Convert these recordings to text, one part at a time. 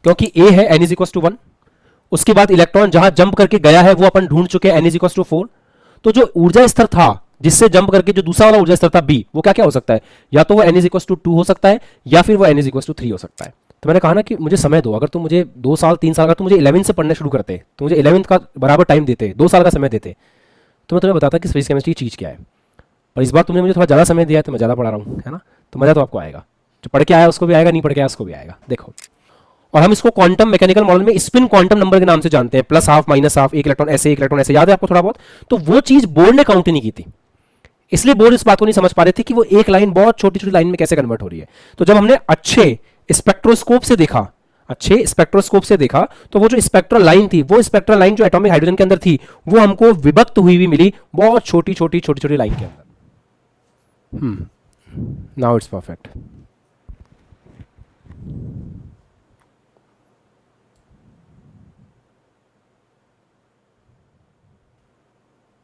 क्योंकि ए है n is equal to 1, उसके बाद इलेक्ट्रॉन जहां जंप करके गया है वो अपन ढूंढ चुके हैं n इज इक्वल टू 4। तो जो ऊर्जा स्तर था जिससे जंप करके जो दूसरा वाला ऊर्जा स्तर था b, वो क्या क्या हो सकता है, या तो वो n इज इक्वल टू 2 हो सकता है या फिर वो n इज इक्वल टू 3 हो सकता है। तो मैंने कहा ना कि मुझे समय दो, अगर तुम मुझे 2 साल 3 साल, अगर तुम मुझे 11 से पढ़ने शुरू करते, तो मुझे 11 का बराबर टाइम देते, 2 साल का समय देते, तो मैं तुम्हें बताता कि फिजिक्स केमिस्ट्री की चीज़ क्या है। पर इस बार तुमने मुझे थोड़ा ज़्यादा समय दिया है तो मैं ज़्यादा पढ़ा रहा हूँ, है ना, तो मज़ा तो आपको आएगा। जो पढ़ के आया उसको भी आएगा, नहीं पढ़ के आया उसको भी आएगा। देखो, और हम इसको क्वांटम मैकेनिकल मॉडल में स्पिन क्वांटम नंबर के नाम से जानते हैं, प्लस हाफ माइनस हाफ, एक इलेक्ट्रॉन ऐसे एक इलेक्ट्रॉन ऐसे, याद है आपको थोड़ा बहुत। तो वो चीज़ बोर्ड ने काउंट नहीं की थी, इसलिए बोर्ड इस बात को नहीं समझ पा रहे थे कि वो एक लाइन बहुत छोटी छोटी लाइन में कैसे कन्वर्ट हो रही है। तो जब हमने अच्छे स्पेक्ट्रोस्कोप से देखा, तो वो जो स्पेक्ट्रल लाइन थी, वो स्पेक्ट्रल लाइन जो एटॉमिक हाइड्रोजन के अंदर थी, वो हमको विभक्त हुई हुई मिली बहुत छोटी छोटी लाइन के अंदर। Now it's perfect.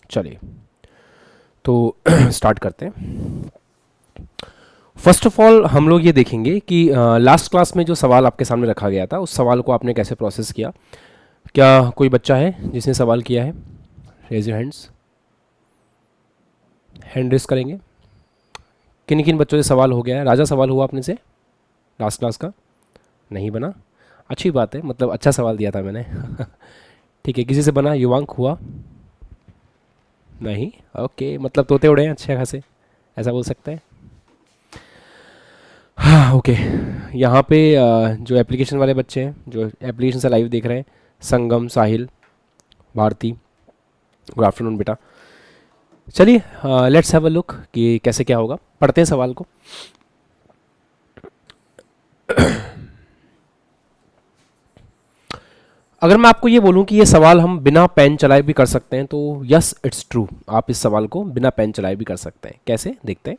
चलिए तो स्टार्ट करते हैं। फर्स्ट ऑफ ऑल हम लोग ये देखेंगे कि लास्ट क्लास में जो सवाल आपके सामने रखा गया था, उस सवाल को आपने कैसे प्रोसेस किया। क्या कोई बच्चा है जिसने सवाल किया है? Raise your hands, hand raise करेंगे। किन किन बच्चों से सवाल हो गया है? राजा, सवाल हुआ अपने से लास्ट क्लास का? नहीं बना, अच्छी बात है, मतलब अच्छा सवाल दिया था मैंने। ठीक है, किसी से बना? युवांक हुआ? नहीं, ओके, मतलब तोते उड़े हैं अच्छे खासे, ऐसा बोल सकते हैं। हाँ ओके, यहाँ पे जो एप्लीकेशन वाले बच्चे हैं, जो एप्लीकेशन से लाइव देख रहे हैं, संगम, साहिल, भारती, गुड आफ्टरनून बेटा। चलिए लेट्स हैव अ लुक कि कैसे क्या होगा। पढ़ते हैं सवाल को। अगर मैं आपको ये बोलूं कि ये सवाल हम बिना पेन चलाए भी कर सकते हैं, तो यस इट्स ट्रू, आप इस सवाल को बिना पेन चलाए भी कर सकते हैं। कैसे, देखते हैं।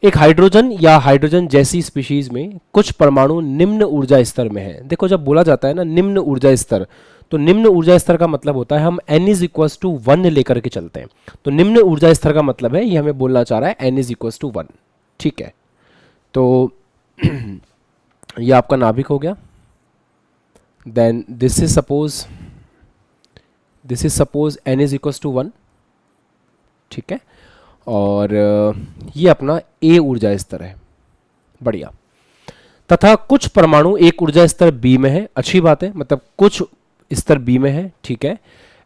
एक हाइड्रोजन या हाइड्रोजन जैसी स्पीशीज में कुछ परमाणु निम्न ऊर्जा स्तर में है। देखो, जब बोला जाता है ना निम्न ऊर्जा स्तर, तो निम्न ऊर्जा स्तर का मतलब होता है हम n इज इक्वल टू 1 लेकर के चलते हैं। तो निम्न ऊर्जा स्तर का मतलब है, ये हमें बोलना चाह रहा है n इज इक्वल टू 1। ठीक है, तो ये आपका नाभिक हो गया। Then this is suppose n is equal to 1। ठीक है, और ये अपना A ऊर्जा स्तर है, बढ़िया। तथा कुछ परमाणु एक ऊर्जा स्तर B में है, अच्छी बात है, मतलब कुछ स्तर B में है, ठीक है।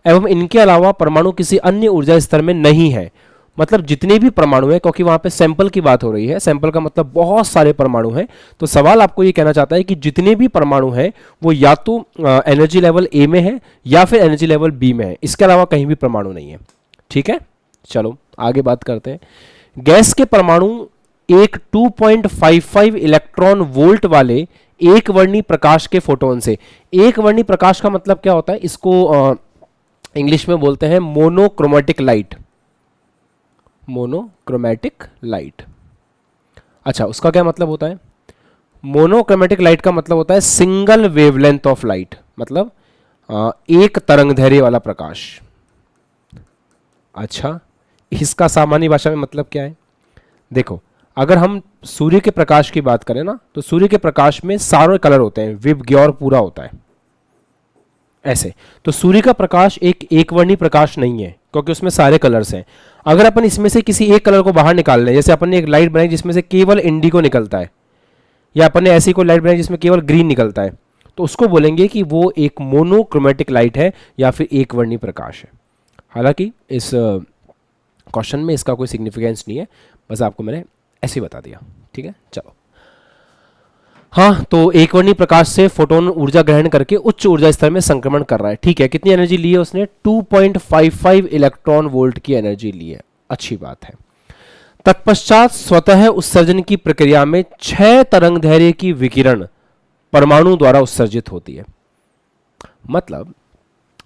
एवं इनके अलावा परमाणु किसी अन्य ऊर्जा स्तर में नहीं है। मतलब जितने भी परमाणु हैं, क्योंकि वहां पे सैंपल की बात हो रही है, सैंपल का मतलब बहुत सारे परमाणु हैं, तो सवाल आपको ये कहना चाहता है कि जितने भी परमाणु हैं वो या तो एनर्जी लेवल A में है या फिर एनर्जी लेवल B में है, इसके अलावा कहीं भी परमाणु नहीं है। ठीक है, चलो आगे बात करते हैं। गैस के परमाणु एक 2.55 इलेक्ट्रॉन वोल्ट वाले एक वर्णी प्रकाश के फोटोन से, एक वर्णी प्रकाश का मतलब क्या होता है, इसको इंग्लिश में बोलते हैं मोनोक्रोमेटिक लाइट। मोनोक्रोमेटिक लाइट, अच्छा, उसका क्या मतलब होता है? मोनोक्रोमेटिक लाइट का मतलब होता है सिंगल वेवलेंथ ऑफ लाइट, मतलब एक तरंगदैर्घ्य वाला प्रकाश। अच्छा, इसका सामान्य भाषा में मतलब क्या है? देखो, अगर हम सूर्य के प्रकाश की बात करें ना, तो सूर्य के प्रकाश में सारे कलर होते हैं, विबग्योर पूरा होता है ऐसे। तो सूर्य का प्रकाश एक वर्णी प्रकाश नहीं है, क्योंकि उसमें सारे कलर्स हैं। अगर अपन इसमें से किसी एक कलर को बाहर निकाल लें, जैसे अपन ने एक लाइट बनाई जिसमें से केवल इंडिगो निकलता है, या अपन ने ऐसी कोई लाइट बनाई जिसमें केवल ग्रीन निकलता है, तो उसको बोलेंगे कि वो एक मोनोक्रोमेटिक लाइट है या फिर एक वर्णी प्रकाश है। हालांकि इस क्वेश्चन में इसका कोई सिग्निफिकेंस नहीं है, बस आपको मैंने ऐसे ही बता दिया। ठीक है, चलो। हाँ, तो एक वर्णी प्रकाश से फोटोन ऊर्जा ग्रहण करके उच्च ऊर्जा स्तर में संक्रमण कर रहा है। ठीक है, कितनी एनर्जी ली है उसने? 2.55 इलेक्ट्रॉन वोल्ट की एनर्जी ली है, अच्छी बात है। तत्पश्चात स्वतः उत्सर्जन की प्रक्रिया में 6 तरंगदैर्घ्य की विकिरण परमाणु द्वारा उत्सर्जित होती है। मतलब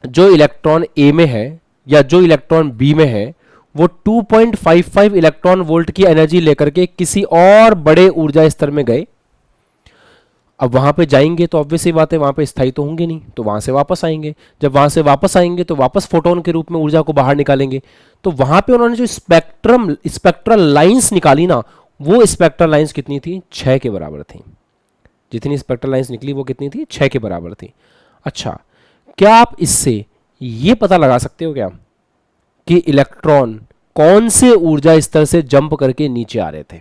जो इलेक्ट्रॉन A में है या जो इलेक्ट्रॉन B में है, वो 2.55 इलेक्ट्रॉन वोल्ट की एनर्जी लेकर के किसी और बड़े ऊर्जा स्तर में गए। अब वहां पे जाएंगे तो ऑब्वियस ही बात है, वहां पे स्थायी तो होंगे नहीं, तो वहां से वापस आएंगे। जब वहां से वापस आएंगे तो वापस फोटोन के रूप में ऊर्जा को बाहर निकालेंगे। तो वहां पे उन्होंने जो स्पेक्ट्रल लाइंस निकाली ना, वो स्पेक्ट्रल लाइंस कितनी थी? 6 के बराबर थी। जितनी स्पेक्ट्रल लाइंस निकली वो कितनी थी, 6 के बराबर थी। अच्छा, क्या आप इससे ये पता लगा सकते हो क्या कि इलेक्ट्रॉन कौन से ऊर्जा स्तर से जंप करके नीचे आ रहे थे?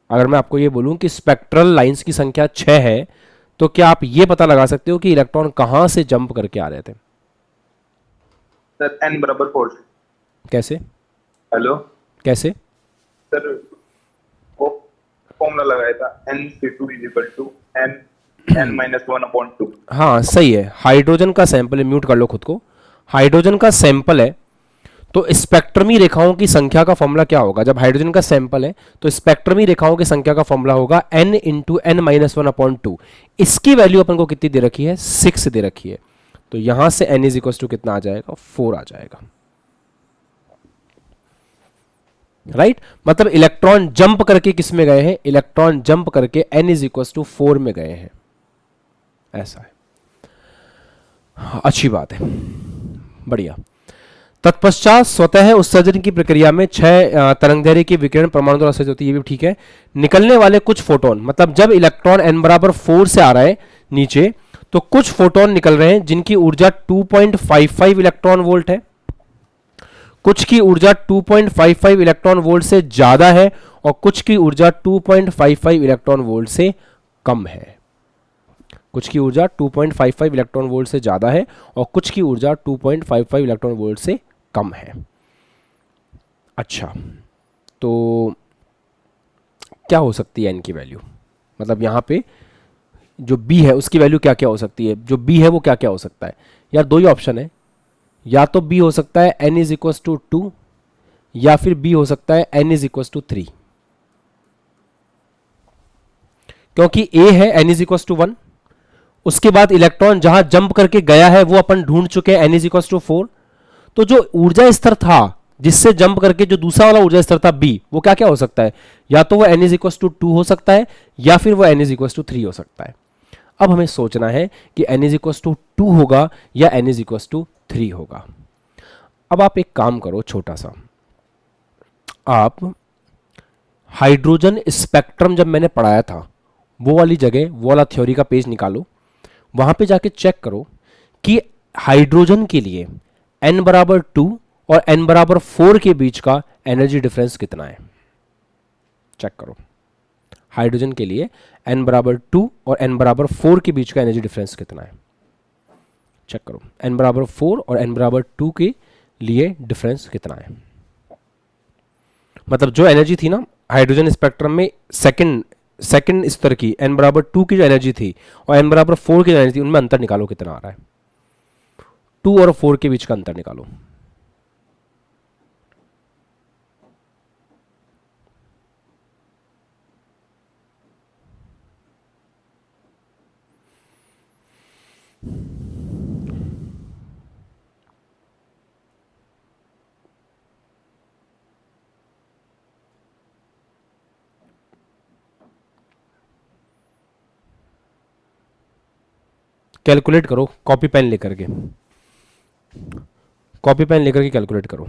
अगर मैं आपको ये बोलूं कि स्पेक्ट्रल लाइंस की संख्या 6 है, तो क्या आप ये पता लगा सकते हो कि इलेक्ट्रॉन कहां से जंप करके आ रहे थे? सर n बराबर 4। कैसे? हेलो कैसे? सर, वो फॉर्मूला लगाया था n(C2 = n(-1)/2)। हाँ सही है, हाइड्रोजन का सैंपल है, म्यूट कर लो खुद को। हाइड्रोजन का सैंपल है तो स्पेक्ट्रमी रेखाओं की संख्या का फॉर्मूला क्या होगा? जब हाइड्रोजन का सैंपल है तो स्पेक्ट्रमी रेखाओं की संख्या का फॉर्मूला होगा n × n-1/2। इसकी वैल्यू अपन को कितनी दे रखी है? 6 दे रखी है। तो यहां से n = कितना आ जाएगा? 4 आ जाएगा। राइट मतलब इलेक्ट्रॉन जंप करके किस में गए हैं? इलेक्ट्रॉन जंप करके n = 4 में गए हैं। ऐसा है, अच्छी बात है, बढ़िया। तत्पश्चात स्वतः उत्सर्जन की प्रक्रिया में 6 तरंगदैर्घ्य की विकिरण परमाणु द्वारा उत्सर्जित होती है, ये भी ठीक है। निकलने वाले कुछ फोटोन, मतलब जब इलेक्ट्रॉन n बराबर 4 से आ रहा है नीचे, तो कुछ फोटोन निकल रहे हैं जिनकी ऊर्जा 2.55 इलेक्ट्रॉन वोल्ट है, कुछ की ऊर्जा 2.55 इलेक्ट्रॉन वोल्ट से ज्यादा है और कुछ की ऊर्जा 2.55 इलेक्ट्रॉन वोल्ट से कम है। कुछ की ऊर्जा 2.55 इलेक्ट्रॉन वोल्ट से ज्यादा है और कुछ की ऊर्जा 2.55 इलेक्ट्रॉन वोल्ट से कम है। अच्छा, तो क्या हो सकती है n की वैल्यू? मतलब यहां पे जो b है उसकी वैल्यू क्या क्या हो सकती है? जो b है वो क्या क्या हो सकता है? यार दो ही ऑप्शन है, या तो b हो सकता है n = 2 या फिर b हो सकता है n = 3। क्योंकि a है n = 1, उसके बाद इलेक्ट्रॉन जहां जंप करके गया है वो अपन ढूंढ चुके हैं n = 4। तो जो ऊर्जा स्तर था जिससे जंप करके जो दूसरा वाला ऊर्जा स्तर था b, वो क्या क्या हो सकता है? या तो वो n = 2 हो सकता है या फिर वो n = 3 हो सकता है। अब हमें सोचना है कि n = 2 होगा या n = 3 होगा। अब आप एक काम करो छोटा सा, आप हाइड्रोजन स्पेक्ट्रम जब मैंने पढ़ाया था वो वाली जगह, वो वाला थ्योरी का पेज निकालो, वहां पे जाके चेक करो कि हाइड्रोजन के लिए n बराबर 2 और n बराबर 4 के बीच का एनर्जी डिफरेंस कितना है। चेक करो, हाइड्रोजन के लिए n बराबर 2 और n बराबर 4 के बीच का एनर्जी डिफरेंस कितना है। चेक करो, n बराबर 4 और n बराबर 2 के लिए डिफरेंस कितना है। मतलब जो एनर्जी थी ना हाइड्रोजन स्पेक्ट्रम में सेकंड स्तर की, n बराबर 2 की जो एनर्जी थी और n बराबर 4 की जो एनर्जी थी, उनमें अंतर निकालो कितना आ रहा है। 2 और 4 के बीच का अंतर निकालो। कैलकुलेट करो, कॉपी पेन लेकर के, कॉपी पेन लेकर के कैलकुलेट करो।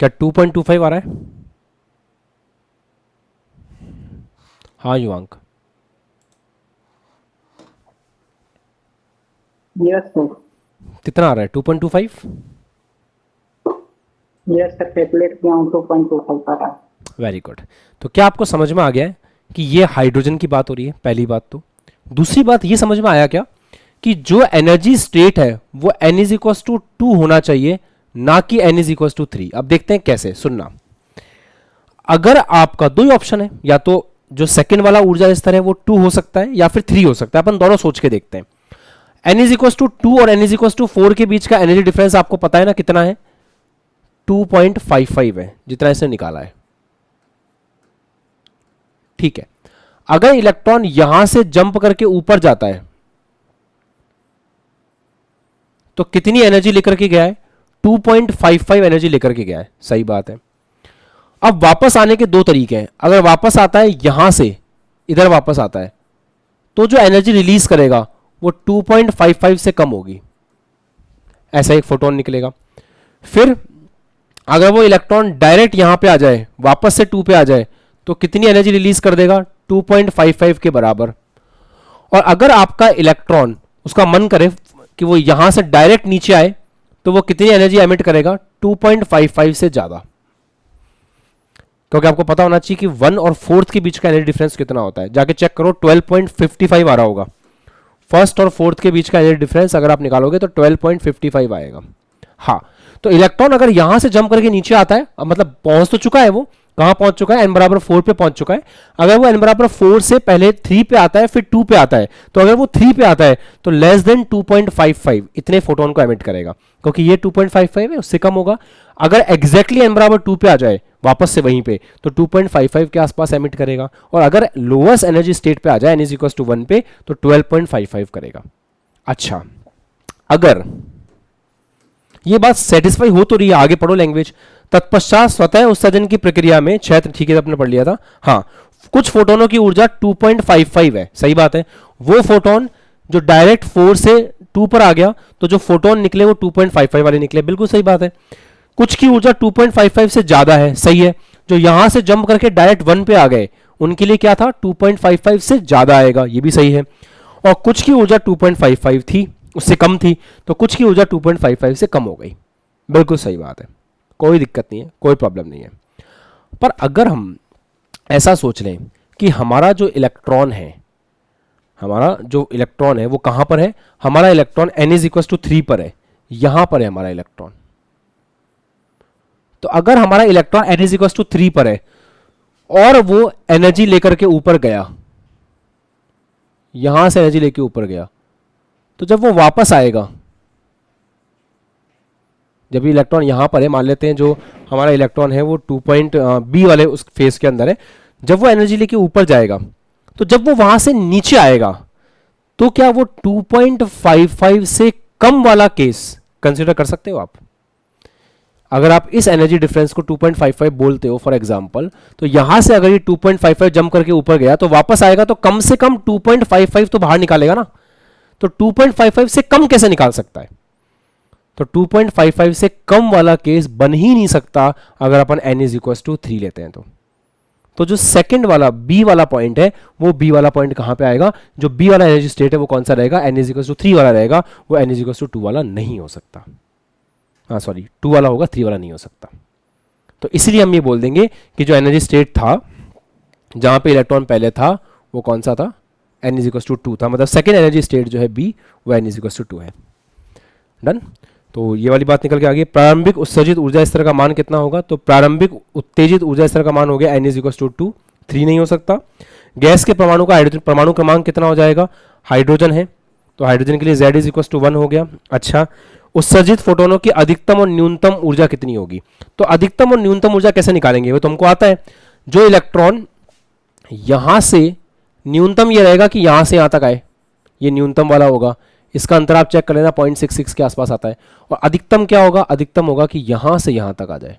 क्या 2.25 आ रहा है? हाँ युवांक, यस सर। कितना आ रहा है? 2.25। यस सर, कैलकुलेट किया हूँ 2.25 आ रहा है। Very good. तो क्या आपको समझ में आ गया है कि ये हाइड्रोजन की बात हो रही है? पहली बात तो। दूसरी बात ये समझ में आया क्या कि जो एनर्जी स्टेट है वो n = 2 होना चाहिए, ना कि n = 3। अब देखते हैं कैसे, सुनना। अगर आपका दो ही ऑप्शन है, या तो जो सेकंड वाला ऊर्जा स्तर है वो 2 हो सकता है या फिर 3 हो सकता है, अपन दोनों सोच के देखते हैं। n = 2 और n = 4 के बीच का एनर्जी डिफरेंस आपको पता है ना कितना है? 2.55 है, जितना इसने निकाला है। ठीक है, अगर इलेक्ट्रॉन यहां से जंप करके ऊपर जाता है तो कितनी एनर्जी लेकर के गया है? 2.55 एनर्जी लेकर के गया है, सही बात है। अब वापस आने के दो तरीके हैं। अगर वापस आता है यहां से इधर वापस आता है तो जो एनर्जी रिलीज करेगा वो 2.55 से कम होगी, ऐसा एक फोटोन निकलेगा। फिर अगर वो इलेक्ट्रॉन डायरेक्ट यहां पे आ जाए, वापस से 2 पे आ जाए, तो कितनी एनर्जी रिलीज कर देगा? 2.55 के बराबर। और अगर आपका इलेक्ट्रॉन उसका मन करे कि वो यहां से डायरेक्ट नीचे आए तो वो कितनी एनर्जी एमिट करेगा? 2.55 से ज्यादा। क्योंकि आपको पता होना चाहिए कि 1 और 4th के बीच का एनर्जी डिफरेंस कितना होता है। जाके चेक करो, 12.55 आ रहा होगा। फर्स्ट और 4th के बीच का एनर्जी डिफरेंस अगर आप निकालोगे तो 12.55 आएगा। हाँ, तो इलेक्ट्रॉन अगर यहां से जंप करके नीचे आता है, मतलब पहुंच तो चुका है, वो कहां पहुंच चुका है? n बराबर 4 पे पहुंच चुका है। अगर वो n बराबर 4 से पहले 3 पे आता है, फिर 2 पे आता है, तो अगर वो 3 पे आता है तो लेस देन 2.55 इतने फोटोन को एमिट करेगा, क्योंकि ये 2.55 है, उससे कम होगा। अगर एग्जैक्टली n बराबर 2 पे आ जाए वापस से वहीं पे, तो 2.55 के आसपास एमिट करेगा। और अगर लोएस्ट एनर्जी स्टेट पे आ जाए, n इज इक्वल टू 1 पे, तो 12.55 करेगा। अच्छा, अगर ये बात सेटिस्फाई हो तो रही है, आगे पढ़ो लैंग्वेज। तत्पश्चात स्वतः उत्सर्जन की प्रक्रिया में क्षेत्र, ठीक है, आपने पढ़ लिया था। हाँ, कुछ फोटोनों की ऊर्जा 2.55 है, सही बात है। वो फोटोन जो डायरेक्ट 4 से 2 पर आ गया, तो जो फोटोन निकले वो 2.55 वाले निकले, बिल्कुल सही बात है। कुछ की ऊर्जा 2.55 से ज्यादा है, सही है। जो यहां से जंप करके डायरेक्ट 1 पे आ गए उनके लिए क्या था? 2.55 से ज्यादा आएगा, ये भी सही है। और कुछ की ऊर्जा 2.55 थी, उससे कम थी, तो कुछ की ऊर्जा 2.55 से कम हो गई, बिल्कुल सही बात है, कोई दिक्कत नहीं है, कोई प्रॉब्लम नहीं है। पर अगर हम ऐसा सोच लें कि हमारा जो इलेक्ट्रॉन है, वो कहां पर है? हमारा electron n is equal to 3 पर है, यहां पर है हमारा इलेक्ट्रॉन। तो अगर हमारा electron n is equal to 3 पर है और वो एनर्जी लेकर के ऊपर गया, यहां से एनर्जी लेके ऊपर गया, तो जब वो वापस आएगा, जब इलेक्ट्रॉन यहां पर है, मान लेते हैं जो हमारा इलेक्ट्रॉन है वो B वाले उस फेस के अंदर है, जब वो एनर्जी लेके ऊपर जाएगा, तो जब वो वहां से नीचे आएगा, तो क्या वो 2.55 से कम वाला केस कंसीडर कर सकते हो आप? अगर आप इस एनर्जी डिफरेंस को 2.55 बोलते हो फॉर एग्जांपल, तो यहां से अगर ये 2.55 जंप करके ऊपर गया तो वापस आएगा, तो कम से कम 2.55 तो बाहर निकालेगा ना। तो 2.55 से कम कैसे निकाल सकता है? तो 2.55 से कम वाला केस बन ही नहीं सकता अगर अपन n इज इक्वल टू 3 लेते हैं। तो जो सेकंड वाला B वाला पॉइंट है, वो B वाला पॉइंट कहां पे आएगा? जो B वाला एनर्जी स्टेट है वो कौन सा रहेगा? n इज इक्वल टू 3 वाला रहेगा, वो n इज इक्वल टू 2 वाला नहीं हो सकता। हाँ सॉरी, 2 वाला होगा, 3 वाला नहीं हो सकता। तो इसलिए हम ये बोल देंगे कि जो एनर्जी स्टेट था जहां पे इलेक्ट्रॉन पहले था वो कौन सा था? n इज इक्वल टू 2 था, मतलब सेकेंड एनर्जी स्टेट जो है B, वो n इज इक्वल टू 2 है। डन। तो ये वाली बात निकल के आ गई। प्रारंभिक उत्सर्जित ऊर्जा स्तर का मान कितना होगा? तो प्रारंभिक उत्तेजित ऊर्जा स्तर का मान हो गया n इज इक्वल टू 2, 3 नहीं हो सकता। गैस के परमाणु का हाइड्रोजन परमाणु क्रमांक कितना हो जाएगा? हाइड्रोजन है, तो हाइड्रोजन के लिए Z इज इक्वल टू 1 हो गया। अच्छा, उत्सर्जित फोटोनों की अधिकतम और न्यूनतम ऊर्जा कितनी होगी? तो अधिकतम और न्यूनतम ऊर्जा कैसे निकालेंगे? वो तो हमको आता है। जो इलेक्ट्रॉन यहां से, न्यूनतम ये रहेगा कि यहां से यहां तक आए, ये न्यूनतम वाला होगा। इसका अंतर आप चेक कर लेना, 0.66 के आसपास आता है। और अधिकतम क्या होगा? अधिकतम होगा कि यहां से यहां तक आ जाए,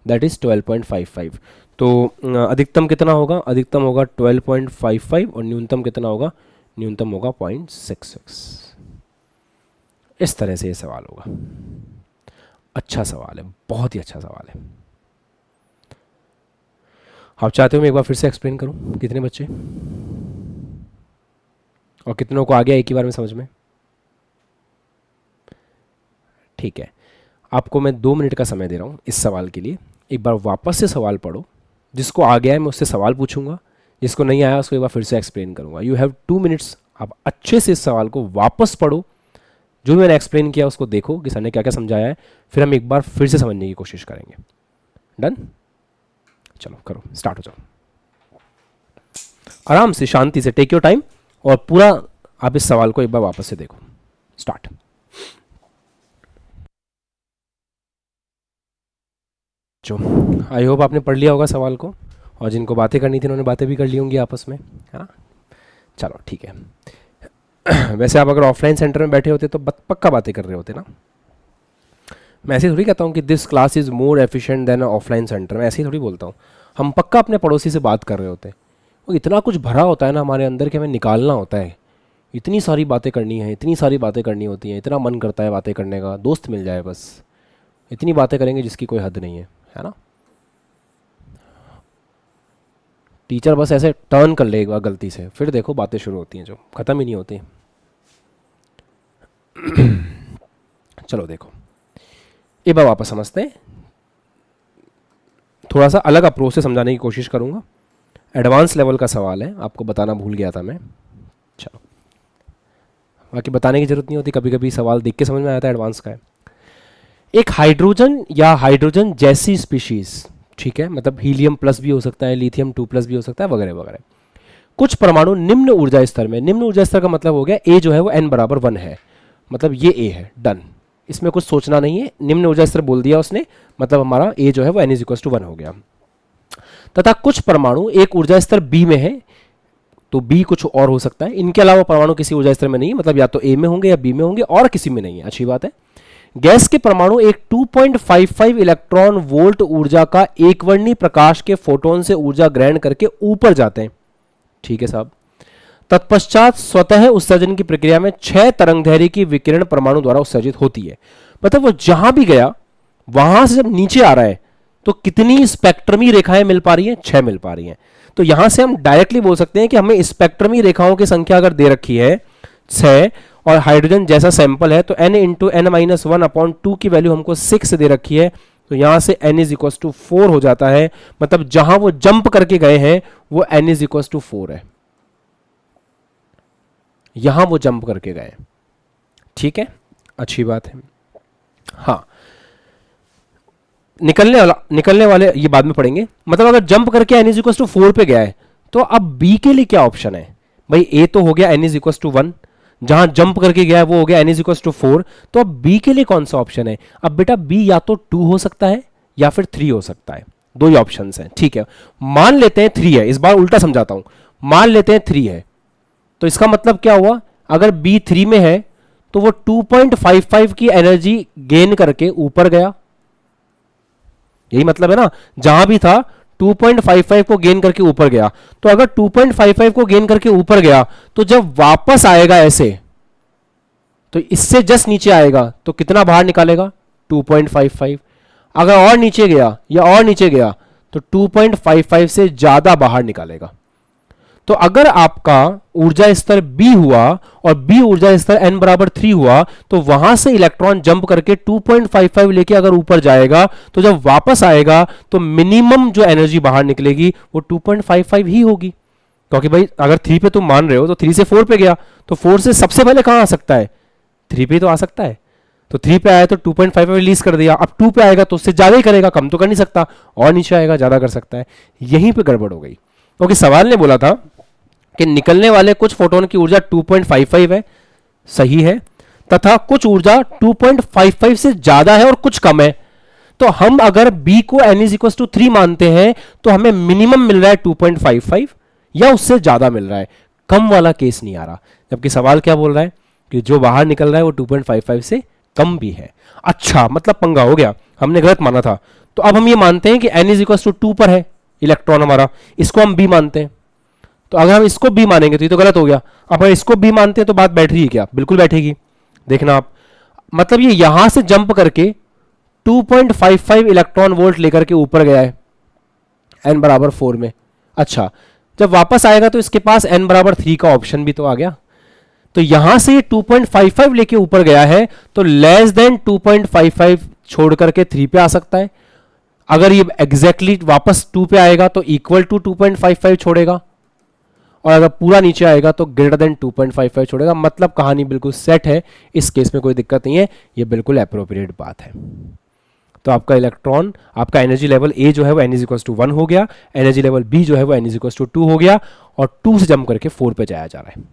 दैट इज 12.55। तो अधिकतम कितना होगा? अधिकतम होगा 12.55 और न्यूनतम कितना होगा? न्यूनतम होगा 0.66। इस तरह से ये सवाल होगा। अच्छा सवाल है, बहुत ही अच्छा सवाल है। आप चाहते हो मैं एक बार फिर से एक्सप्लेन करूं? कितने बच्चे और कितनों को आ गया एक ही बार में समझ में? ठीक है, आपको मैं 2 मिनट का समय दे रहा हूं इस सवाल के लिए। एक बार वापस से सवाल पढ़ो, जिसको आ गया है मैं उससे सवाल पूछूंगा, जिसको नहीं आया उसको एक बार फिर से एक्सप्लेन करूंगा। यू हैव 2 मिनट्स, आप अच्छे से इस सवाल को वापस पढ़ो, जो भी मैंने एक्सप्लेन किया उसको देखो कि सर ने क्या क्या समझाया है, फिर हम एक बार फिर से समझने की कोशिश करेंगे। डन? चलो करो, स्टार्ट हो जाओ। आराम से, शांति से, टेक योर टाइम, और पूरा आप इस सवाल को एक बार वापस से देखो। स्टार्ट। जो आई होप आपने पढ़ लिया होगा सवाल को, और जिनको बातें करनी थी उन्होंने बातें भी कर ली होंगी आपस में, है ना? चलो ठीक है। वैसे आप अगर ऑफलाइन सेंटर में बैठे होते तो पक्का बातें कर रहे होते ना। मैं ऐसे थोड़ी कहता हूँ कि this class is more efficient then offline centre, मैं ऐसे ही थोड़ी बोलता हूँ। हम पक्का अपने पड़ोसी से बात कर रहे होते हैं, वो इतना कुछ भरा होता है ना हमारे अंदर कि हमें निकालना होता है। इतनी सारी बातें करनी है, इतनी सारी बातें करनी होती हैं, इतना मन करता है बातें करने का, दोस्त मिल जाए बस, इतनी बातें करेंगे जिसकी कोई हद नहीं है ना। टीचर बस ऐसे टर्न कर लेगा गलती से, फिर देखो बातें शुरू होती हैं जो ख़त्म ही नहीं होती। चलो देखो, एक बार वापस समझते हैं, थोड़ा सा अलग अप्रोच से समझाने की कोशिश करूंगा। एडवांस लेवल का सवाल है, आपको बताना भूल गया था मैं। चलो, बाकी बताने की जरूरत नहीं होती, कभी कभी सवाल देख के समझ में आता है एडवांस का है। एक हाइड्रोजन या हाइड्रोजन जैसी स्पीशीज, ठीक है, मतलब हीलियम प्लस भी हो सकता है, लिथियम 2+ भी हो सकता है, वगैरह वगैरह। कुछ परमाणु निम्न ऊर्जा स्तर में, निम्न ऊर्जा स्तर का मतलब हो गया ए जो है वो n बराबर 1 है, मतलब ये ए है, डन, इसमें कुछ सोचना नहीं है, निम्न ऊर्जा स्तर बोल दिया उसने, मतलब हमारा ए जो है वो n = 1 हो गया। तथा कुछ परमाणु एक ऊर्जा स्तर बी में है, तो बी कुछ और हो सकता है, इनके अलावा परमाणु किसी ऊर्जा स्तर में नहीं है, मतलब या तो ए में होंगे या बी में होंगे और किसी में नहीं है, अच्छी बात है। गैस के परमाणु एक 2.55 इलेक्ट्रॉन वोल्ट ऊर्जा का एकवर्णी प्रकाश के फोटोन से ऊर्जा ग्रहण करके ऊपर जाते हैं, ठीक है साहब। तत्पश्चात स्वतः उत्सर्जन की प्रक्रिया में 6 तरंगदैर्घ्य की विकिरण परमाणु द्वारा उत्सर्जित होती है, मतलब वो जहां भी गया वहां से जब नीचे आ रहा है तो कितनी स्पेक्ट्रमी रेखाएं मिल पा रही हैं, 6 मिल पा रही हैं। तो यहां से हम डायरेक्टली बोल सकते हैं कि हमें स्पेक्ट्रमी रेखाओं की संख्या अगर दे रखी है 6 और हाइड्रोजन जैसा सैंपल है तो n × n-1/2 की वैल्यू हमको 6 दे रखी है, तो यहां से n = 4 हो जाता है, मतलब जहां वो जंप करके गए हैं वो n = 4 है, यहां वो जंप करके गए, ठीक है, अच्छी बात है। हाँ, निकलने वाले ये बाद में पढ़ेंगे, मतलब अगर जंप करके n = 4 पे गया है तो अब b के लिए क्या ऑप्शन है भाई, a तो हो गया n = 1, जहां जंप करके गया है वो हो गया n = 4, तो अब b के लिए कौन सा ऑप्शन है? अब बेटा b या तो 2 हो सकता है या फिर 3 हो सकता है, दो ही ऑप्शंस हैं, ठीक है। मान लेते हैं 3 है, इस बार उल्टा समझाता हूं, मान लेते हैं 3 है, तो इसका मतलब क्या हुआ, अगर b 3 में है तो वो 2.55 की एनर्जी गेन करके ऊपर गया, यही मतलब है ना, जहां भी था 2.55 को गेन करके ऊपर गया, तो अगर 2.55 को गेन करके ऊपर गया तो जब वापस आएगा ऐसे तो इससे जस्ट नीचे आएगा तो कितना बाहर निकालेगा, 2.55। अगर और नीचे गया या और नीचे गया तो 2.55 से ज्यादा बाहर निकालेगा। तो अगर आपका ऊर्जा स्तर B हुआ और B ऊर्जा स्तर n = 3 हुआ तो वहां से इलेक्ट्रॉन जंप करके 2.55 लेके अगर ऊपर जाएगा तो जब वापस आएगा तो मिनिमम जो एनर्जी बाहर निकलेगी वो 2.55 ही होगी, क्योंकि भाई अगर 3 पे तुम मान रहे हो तो 3 से 4 पे गया तो 4 से सबसे पहले कहां आ सकता है, 3 पे तो आ सकता है, तो 3 पे आया तो 2.55 रिलीज कर दिया, अब 2 पे आएगा तो उससे ज्यादा ही करेगा, कम तो कर नहीं सकता, और नीचे आएगा ज्यादा कर सकता है, यहीं पे गड़बड़ हो गई, क्योंकि सवाल ने बोला था कि निकलने वाले कुछ फोटोन की ऊर्जा 2.55 है, सही है, तथा कुछ ऊर्जा 2.55 से ज्यादा है और कुछ कम है। तो हम अगर B को n = 3 मानते हैं तो हमें मिनिमम मिल रहा है 2.55 या उससे ज्यादा मिल रहा है, कम वाला केस नहीं आ रहा, जबकि सवाल क्या बोल रहा है कि जो बाहर निकल रहा है वो 2.55 से कम भी है। अच्छा, मतलब पंगा हो गया, हमने गलत माना था, तो अब हम ये मानते हैं कि n = 2 पर है इलेक्ट्रॉन हमारा, इसको हम B मानते हैं, तो अगर हम इसको B मानेंगे तो ये तो गलत हो गया। अब अगर इसको B मानते हैं तो बात बैठ रही है क्या, बिल्कुल बैठेगी, देखना आप, मतलब ये यहां से जंप करके 2.55 इलेक्ट्रॉन वोल्ट लेकर के ऊपर गया है n = 4 में। अच्छा, जब वापस आएगा तो इसके पास n = 3 का ऑप्शन भी तो आ गया, तो यहां से ये 2.55 लेके ऊपर गया है तो लेस देन 2.55 छोड़ करके 3 पे आ सकता है, अगर ये एग्जैक्टली वापस 2 पे आएगा तो इक्वल टू 2.55 छोड़ेगा, और अगर पूरा नीचे आएगा तो ग्रेटर देन 2.55 छोड़ेगा, मतलब कहानी बिल्कुल सेट है, इस केस में कोई दिक्कत नहीं है, ये बिल्कुल एप्रोप्रिएट बात है। तो आपका इलेक्ट्रॉन, आपका एनर्जी लेवल A जो है वो n = 1 हो गया, एनर्जी लेवल B जो है वो n = 2 हो गया, और 2 से जंप करके 4 पे जाया जा रहा है।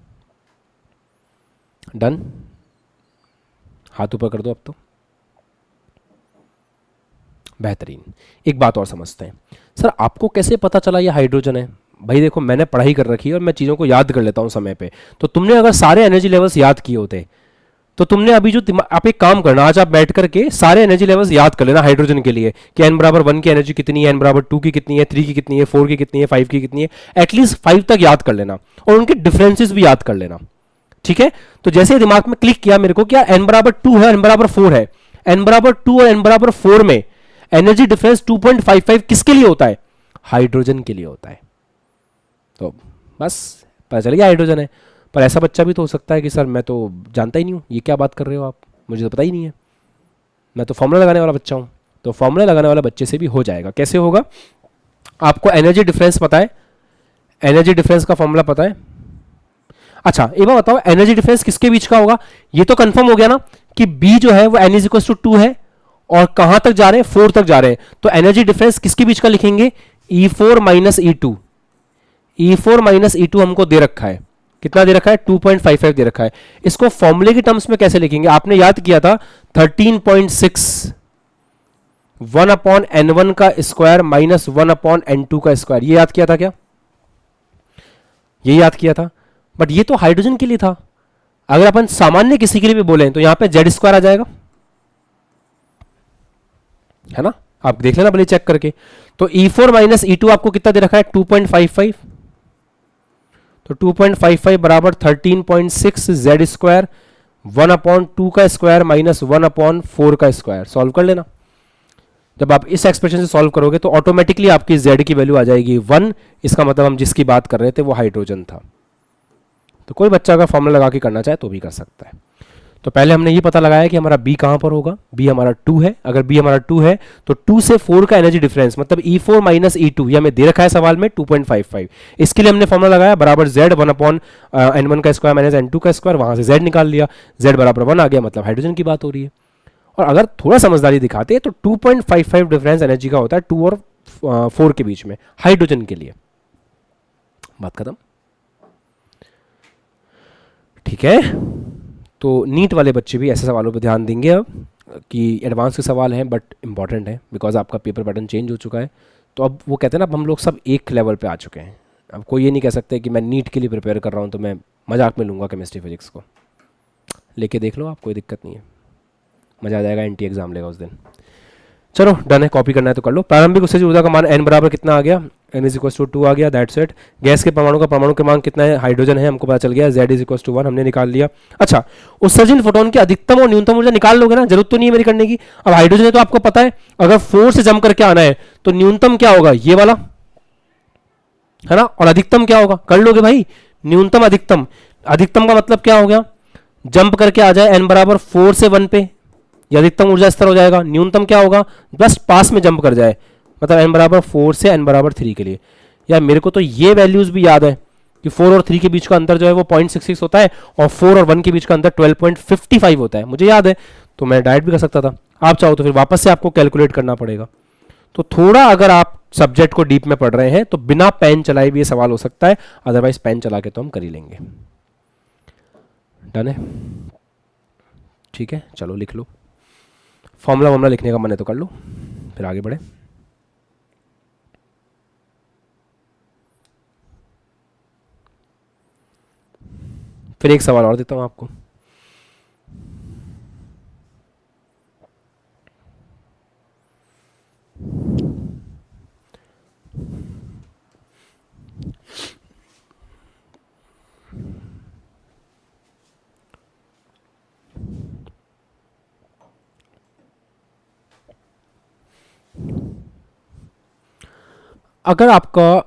डन, हाथ ऊपर कर दो अब तो, बेहतरीन। एक बात और समझते हैं, सर आपको कैसे पता चला ये हाइड्रोजन है? भाई देखो, मैंने पढ़ाई कर रखी है और मैं चीज़ों को याद कर लेता हूँ समय पे, तो तुमने अगर सारे एनर्जी लेवल्स याद किए होते तो तुमने अभी जो आप एक काम करना, आज आप बैठ करके सारे एनर्जी लेवल्स याद कर लेना हाइड्रोजन के लिए कि n बराबर 1 की एनर्जी कितनी है, n बराबर 2 की कितनी है, 3 की कितनी है, 4 की कितनी है, 5 की कितनी है, एटलीस्ट 5 तक याद कर लेना और उनके डिफरेंसेस भी याद कर लेना। ठीक है, तो जैसे दिमाग में क्लिक किया मेरे को क्या n बराबर 2 है, n बराबर 4 है, n बराबर 2 और n बराबर 4 में एनर्जी डिफरेंस 2.55 किसके लिए होता है? हाइड्रोजन के लिए होता है। तो बस पता चल गया हाइड्रोजन है। पर ऐसा बच्चा भी तो हो सकता है कि सर मैं तो जानता ही नहीं हूँ, ये क्या बात कर रहे हो आप, मुझे तो पता ही नहीं है, मैं तो फॉर्मूला लगाने वाला बच्चा हूँ। तो फॉर्मूला लगाने वाला बच्चे से भी हो जाएगा। कैसे होगा? आपको एनर्जी डिफरेंस पता है, एनर्जी डिफरेंस का फॉर्मूला पता है। अच्छा एक बार बताओ, एनर्जी डिफरेंस किसके बीच का होगा? ये तो कंफर्म हो गया ना कि बी जो है वो एन इज इक्वल टू 2 है और कहां तक जा रहे हैं? 4 तक जा रहे हैं। तो एनर्जी डिफरेंस किसके बीच का लिखेंगे? E4 minus E2। E4 minus E2 हमको दे रखा है, कितना दे रखा है? 2.55 दे रखा है। इसको फॉर्मूले की टर्म्स में कैसे लिखेंगे? आपने याद किया था 13.6 1 अपॉन n1 का स्क्वायर माइनस 1 अपॉन n2 का स्क्वायर, ये याद किया था क्या? ये याद किया था। बट ये तो हाइड्रोजन के लिए था। अगर अपन सामान्य किसी के लिए भी बोले तो यहां पे जेड स्क्वायर आ जाएगा, है ना? आप देख लेना भले चेक करके। तो E4 माइनस E2 आपको कितना दे रखा है? 2.55। तो 2.55 बराबर 13.6 जेड स्क्वायर 1 अपॉन 2 का स्क्वायर माइनस 1 अपॉन 4 का स्क्वायर। सॉल्व कर लेना। जब आप इस एक्सप्रेशन से सॉल्व करोगे तो ऑटोमेटिकली आपकी जेड की वैल्यू आ जाएगी 1। इसका मतलब हम जिसकी बात कर रहे थे वो हाइड्रोजन था। तो कोई बच्चा अगर फॉर्मूला लगा के करना चाहे तो भी कर सकता है। तो पहले हमने ये पता लगाया कि हमारा बी कहां पर होगा। बी हमारा 2 है। अगर बी हमारा 2 है तो 2 से 4 का एनर्जी डिफरेंस मतलब E4 माइनस E2 ये हमें दे रखा है सवाल में 2.55। इसके लिए हमने फॉर्मूला लगाया बराबर जेड 1 अपॉन n1 का स्क्वायर माइनस n2 का स्क्वायर, वहां से जेड निकाल लिया, जेड बराबर 1 आ गया, मतलब हाइड्रोजन की बात हो रही है। और अगर थोड़ा समझदारी दिखाते हैं तो 2.55 डिफरेंस एनर्जी का होता है 2 और 4 के बीच में हाइड्रोजन के लिए। बात खत्म। ठीक है, तो नीट वाले बच्चे भी ऐसे सवालों पर ध्यान देंगे अब कि एडवांस के सवाल हैं बट इंपॉर्टेंट है बिकॉज आपका पेपर पैटर्न चेंज हो चुका है। तो अब वो कहते हैं ना, अब हम लोग सब एक लेवल पे आ चुके हैं। अब कोई ये नहीं कह सकते कि मैं नीट के लिए प्रिपेयर कर रहा हूँ तो मैं मजाक में लूँगा केमिस्ट्री फिजिक्स को। लेके देख लो आप, कोई दिक्कत नहीं है, मज़ा आ जाएगा। एंटी एग्जाम लेगा उस दिन। चलो डन है, कॉपी करना है तो कर लो। प्रारंभिक उत्सर्जित ऊर्जा का मान n बराबर कितना आ गया? n इज इक्वल टू 2 आ गया, दैट्स इट। गैस के परमाणु का परमाणु क्रमांक कितना है? हाइड्रोजन है, हमको पता चल गया। z इज इक्वल टू 1 हमने निकाल लिया। अच्छा, उत्सर्जन फोटोन की अधिकतम और न्यूनतम ऊर्जा निकाल लोगे ना, जरूरत तो नहीं है मेरी करने की। अब हाइड्रोजन है तो आपको पता है अगर 4 से जम करके आना है तो न्यूनतम क्या होगा? ये वाला, है ना? और अधिकतम क्या होगा? कर लोगे भाई, न्यूनतम अधिकतम। अधिकतम का मतलब क्या हो गया? जंप करके आ जाए n बराबर 4 से 1 पे, ये अधिकतम ऊर्जा स्तर हो जाएगा। न्यूनतम क्या होगा? बस पास में जंप कर जाए, मतलब n बराबर 4 से n बराबर 3 के लिए। यार मेरे को तो ये वैल्यूज भी याद है कि 4 और 3 के बीच का अंतर जो है वो 0.66 होता है और 4 और 1 के बीच का अंतर 12.55 होता है, मुझे याद है। तो मैं डायरेक्ट भी कर सकता था। आप चाहो तो फिर वापस से आपको कैलकुलेट करना पड़ेगा। तो थोड़ा अगर आप सब्जेक्ट को डीप में पढ़ रहे हैं तो बिना पेन चलाए भी ये सवाल हो सकता है, अदरवाइज पेन चला के तो हम कर ही लेंगे। डन है, ठीक है। चलो लिख लो, फॉर्मूला वार्मूला लिखने का मन है तो कर लो, फिर आगे बढ़े। फिर एक सवाल और देता हूं आपको। अगर आपका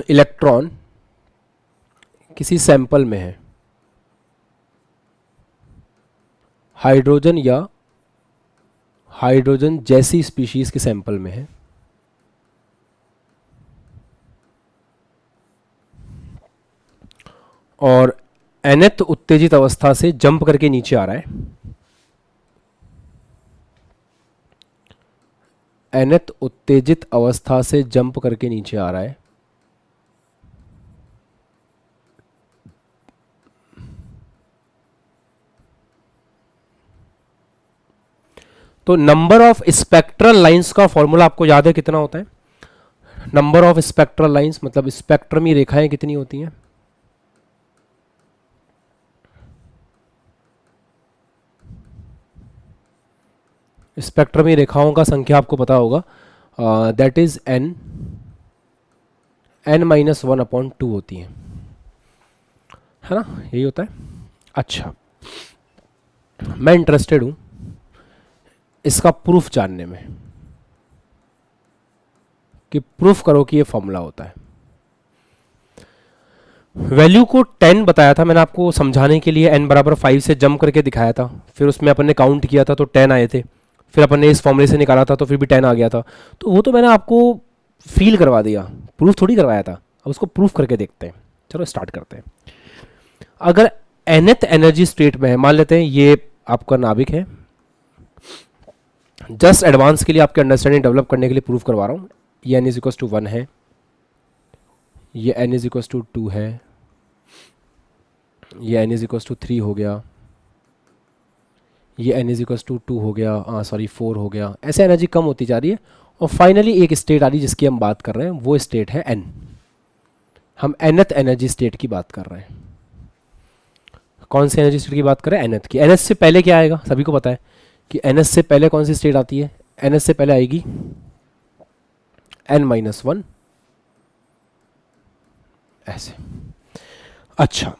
इलेक्ट्रॉन किसी सैंपल में है, हाइड्रोजन या हाइड्रोजन जैसी स्पीशीज के सैंपल में है, और nth उत्तेजित अवस्था से जंप करके नीचे आ रहा है, nth उत्तेजित अवस्था से जंप करके नीचे आ रहा है, तो नंबर ऑफ स्पेक्ट्रल लाइंस का फॉर्मूला आपको याद है कितना होता है? नंबर ऑफ स्पेक्ट्रल लाइंस मतलब स्पेक्ट्रमी रेखाएं कितनी होती हैं? स्पेक्ट्रम में रेखाओं का संख्या आपको पता होगा, दैट इज n-1/2 होती है ना, यही होता है। अच्छा, मैं इंटरेस्टेड हूँ इसका प्रूफ जानने में, कि प्रूफ करो कि ये फॉर्मूला होता है। वैल्यू को 10 बताया था मैंने आपको समझाने के लिए, n बराबर 5 से जंप करके दिखाया था, फिर उसमें अपन ने काउंट किया था तो 10 आए थे, फिर अपन ने इस फॉर्मूले से निकाला था तो फिर भी 10 आ गया था। तो वो तो मैंने आपको फील करवा दिया, प्रूफ थोड़ी करवाया था। अब उसको प्रूफ करके देखते हैं, चलो स्टार्ट करते हैं। अगर nth एनर्जी स्टेट में है, मान लेते हैं ये आपका नाभिक है, जस्ट एडवांस के लिए आपके अंडरस्टैंडिंग डेवलप करने के लिए प्रूफ करवा रहा हूँ। ये n = 1 है, ये n = 2 है, ये n = 3 हो गया, ये n = 2 हो गया, सॉरी 4 हो गया। ऐसे एनर्जी कम होती जा रही है और फाइनली एक स्टेट आ रही है जिसकी हम बात कर रहे हैं, वो स्टेट है n। हम nth एनर्जी स्टेट की बात कर रहे हैं। कौन सी एनर्जी स्टेट की बात कर रहे हैं? nth की। nth से पहले क्या आएगा? सभी को पता है कि nth से पहले कौन सी स्टेट आती है? nth से पहले आएगी n-1, ऐसे। अच्छा,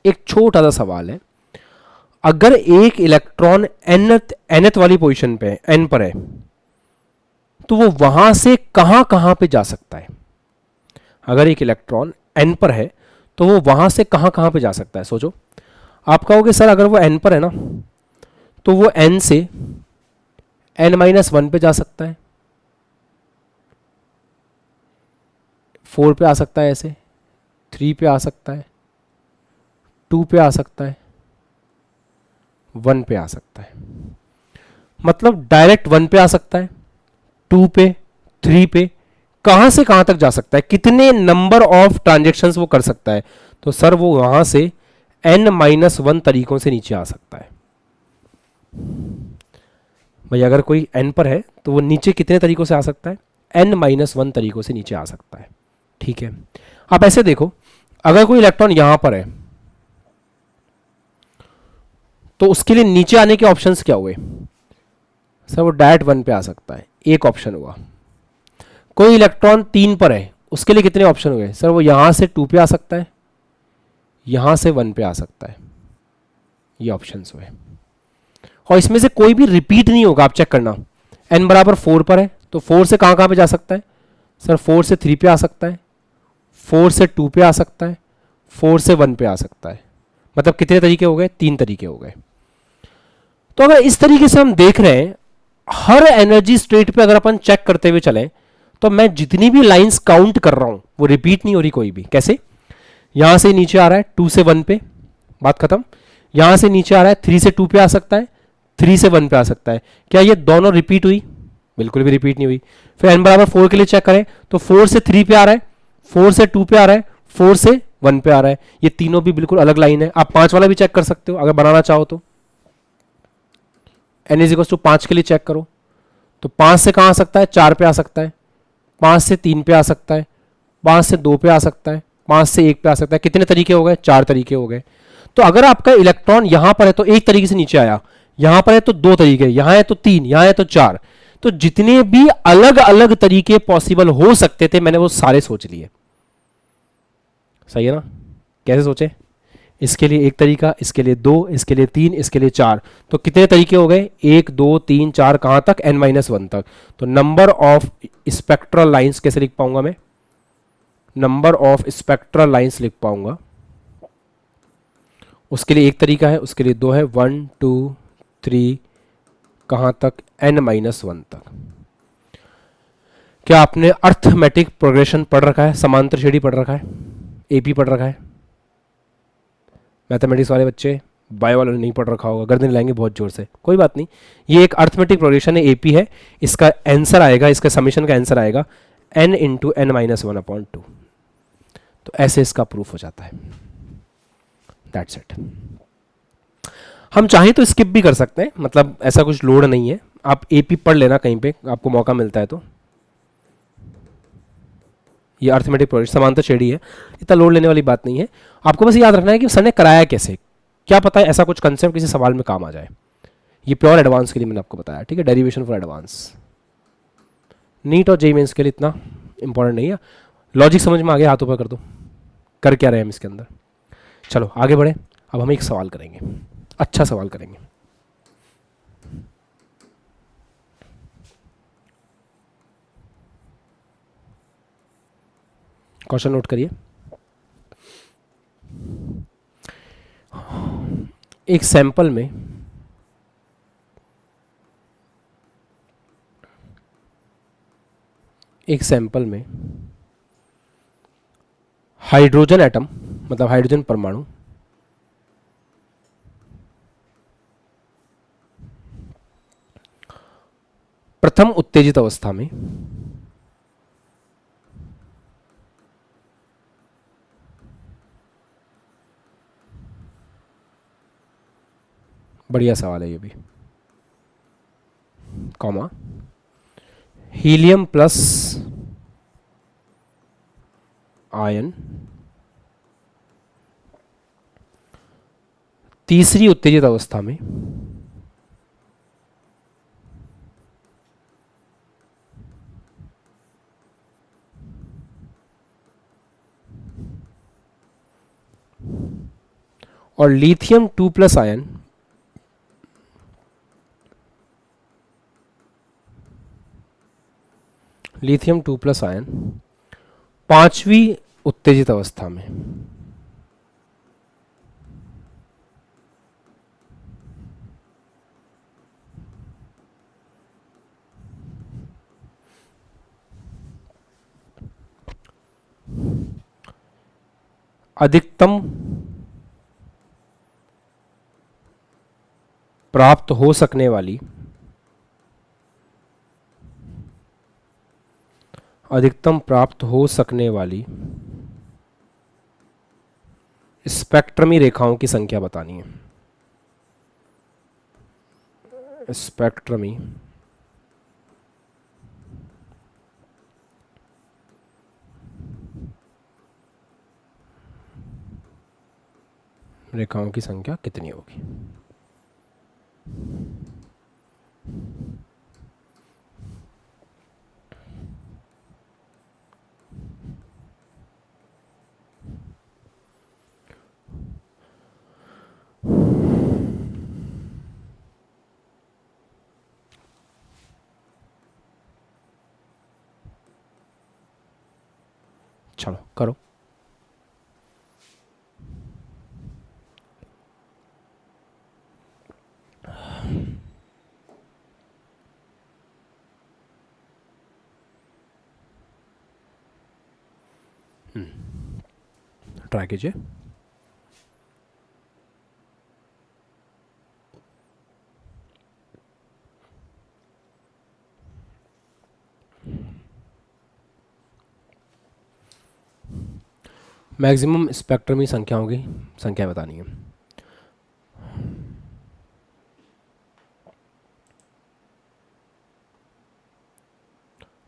एक छोटा सा सवाल है, अगर एक इलेक्ट्रॉन nth वाली पोजीशन पे n पर है तो वो वहां से कहां कहां पे जा सकता है? अगर एक इलेक्ट्रॉन n पर है तो वो वहां से कहां कहां पे जा सकता है? सोचो। आप कहोगे सर अगर वो n पर है ना तो वो n से n-1 पे जा सकता है, 4 पे आ सकता है, ऐसे 3 पे आ सकता है, 2 पे आ सकता है, 1 पे आ सकता है। मतलब डायरेक्ट 1 पे आ सकता है, 2 पे, 3 पे, कहां से कहां तक जा सकता है? कितने नंबर ऑफ ट्रांजैक्शंस वो कर सकता है? तो सर वो वहां से n-1 तरीकों से नीचे आ सकता है। भाई अगर कोई n पर है तो वो नीचे कितने तरीकों से आ सकता है? n-1 तरीकों से नीचे आ सकता है। ठीक है, आप ऐसे देखो, अगर कोई इलेक्ट्रॉन यहां पर है तो उसके लिए नीचे आने के ऑप्शंस क्या हुए? सर वो डायरेक्ट 1 पे आ सकता है, एक ऑप्शन हुआ। कोई इलेक्ट्रॉन 3 पर है, उसके लिए कितने ऑप्शन हुए? सर वो यहां से 2 पे आ सकता है, यहां से 1 पे आ सकता है, ये ऑप्शंस हुए। और इसमें से कोई भी रिपीट नहीं होगा, आप चेक करना। n बराबर 4 पर है तो 4 से कहां कहां पे जा सकता है? सर 4 से 3 पे आ सकता है, 4 से 2 पे आ सकता है, 4 से 1 पे आ सकता है। मतलब कितने तरीके हो गए? 3 तरीके हो गए। तो अगर इस तरीके से हम देख रहे हैं, हर एनर्जी स्टेट पे अगर अपन चेक करते हुए चलें तो मैं जितनी भी लाइंस काउंट कर रहा हूं वो रिपीट नहीं हो रही कोई भी। कैसे? यहां से नीचे आ रहा है 2 से 1 पे, बात खत्म। यहां से नीचे आ रहा है 3 से 2 पे आ सकता है, 3 से 1 पे आ सकता है। क्या ये दोनों रिपीट हुई? बिल्कुल भी रिपीट नहीं हुई। फिर n बराबर 4 के लिए चेक करें तो 4 से 3 पे आ रहा है, 4 से 2 पे आ रहा है, 4 से 1 पे आ रहा है। ये तीनों भी बिल्कुल अलग लाइन है। आप 5 वाला भी चेक कर सकते हो अगर बनाना चाहो तो। n = 5 के लिए चेक करो तो 5 से कहां आ सकता है? 4 पे आ सकता है, 5 से 3 पे आ सकता है, 5 से 2 पे आ सकता है, 5 से 1 पे आ सकता है। कितने तरीके हो गए? 4 तरीके हो गए। तो अगर आपका इलेक्ट्रॉन यहां पर है तो एक तरीके से नीचे आया, यहां पर है तो 2 तरीके, यहां है तो 3, यहां है तो 4। तो जितने भी अलग अलग तरीके पॉसिबल हो सकते थे मैंने वो सारे सोच लिए। सही है ना? कैसे सोचे? इसके लिए एक तरीका, इसके लिए 2, इसके लिए 3, इसके लिए 4। तो कितने तरीके हो गए? 1 2 3 4, कहां तक? n-1 तक। तो नंबर ऑफ स्पेक्ट्रल लाइंस कैसे लिख पाऊंगा मैं? नंबर ऑफ स्पेक्ट्रल लाइंस लिख पाऊंगा। उसके लिए एक तरीका है, उसके लिए 2 है, 1 2 3, कहां तक? n-1 तक। क्या आपने अर्थमेटिक प्रोग्रेशन पढ़ रखा है? समांतर श्रेणी पढ़ रखा है? एपी पढ़ रखा है? मैथमेटिक्स वाले बच्चे, बायो वाले नहीं पढ़ रखा होगा, गर्दन लाएंगे बहुत जोर से। कोई बात नहीं, ये एक अर्थमेटिक प्रोग्रेशन है, एपी है। इसका आंसर आएगा, इसका समीशन का आंसर आएगा n × n-1/2। तो ऐसे इसका प्रूफ हो जाता है। That's it. हम चाहें तो स्किप भी कर सकते हैं, मतलब ऐसा कुछ लोड नहीं है। आप एपी पढ़ लेना कहीं पे, आपको मौका मिलता है तो। ये अर्थमेटिक प्रोग्रेशन समांतर श्रेणी है, इतना लोड लेने वाली बात नहीं है। आपको बस याद रखना है कि सर ने कराया कैसे, क्या पता है ऐसा कुछ कंसेप्ट किसी सवाल में काम आ जाए। ये प्योर एडवांस के लिए मैंने आपको बताया, ठीक है, डेरिवेशन फॉर एडवांस। नीट और जेईई मेंस के लिए इतना इंपॉर्टेंट नहीं है। लॉजिक समझ में आ गया, हाथ ऊपर कर दो, कर क्या रहे हैं हम इसके अंदर। चलो आगे बढ़े। अब हम एक सवाल करेंगे, अच्छा सवाल करेंगे। क्वेश्चन नोट करिए। एक सैंपल में हाइड्रोजन एटम मतलब हाइड्रोजन परमाणु प्रथम उत्तेजित अवस्था में बढ़िया सवाल है ये भी, कॉमा हीलियम प्लस आयन तीसरी उत्तेजित अवस्था में और लिथियम 2+ आयन पांचवी उत्तेजित अवस्था में अधिकतम प्राप्त हो सकने वाली स्पेक्ट्रमी रेखाओं की संख्या बतानी है। स्पेक्ट्रमी रेखाओं की संख्या कितनी होगी। चलो करो। ट्राई कीजिए। मैक्सिमम स्पेक्ट्रमी संख्याओं की संख्या बतानी है।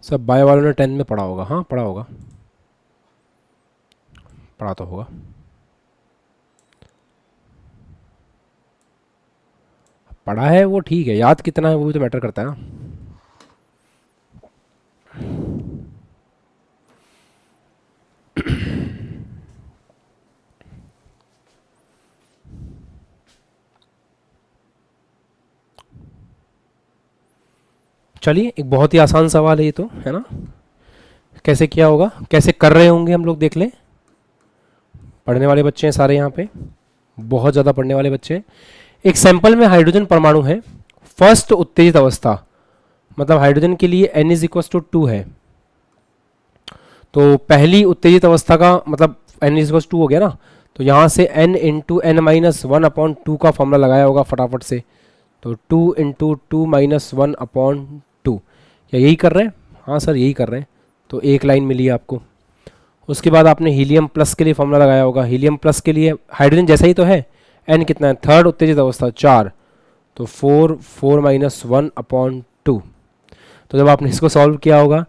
सब बायो वालों ने 10th में पढ़ा होगा, हाँ पढ़ा होगा, पढ़ा तो होगा। पढ़ा है वो ठीक है, याद कितना है वो भी तो मैटर करता है ना। चलिए एक बहुत ही आसान सवाल है ये तो, है ना। कैसे किया होगा, कैसे कर रहे होंगे हम लोग देख लें। पढ़ने वाले बच्चे हैं सारे यहाँ पे, बहुत ज़्यादा पढ़ने वाले बच्चे हैं। एक सैंपल में हाइड्रोजन परमाणु है, फर्स्ट उत्तेजित अवस्था, मतलब हाइड्रोजन के लिए n = 2 है। तो पहली उत्तेजित अवस्था का मतलब n = 2 हो गया ना। तो यहाँ से n × n-1/2 का फॉर्मूला लगाया होगा फटाफट से। तो 2 × 2 - 1/2, क्या यही कर रहे हैं? हाँ सर यही कर रहे हैं। तो एक लाइन मिली आपको। उसके बाद आपने हीलियम प्लस के लिए फॉर्मूला लगाया होगा। हीलियम प्लस के लिए हाइड्रोजन जैसा ही तो है, n कितना है, थर्ड उत्तेजित अवस्था 4, तो 4 - 1/2। तो जब आपने इसको सॉल्व किया होगा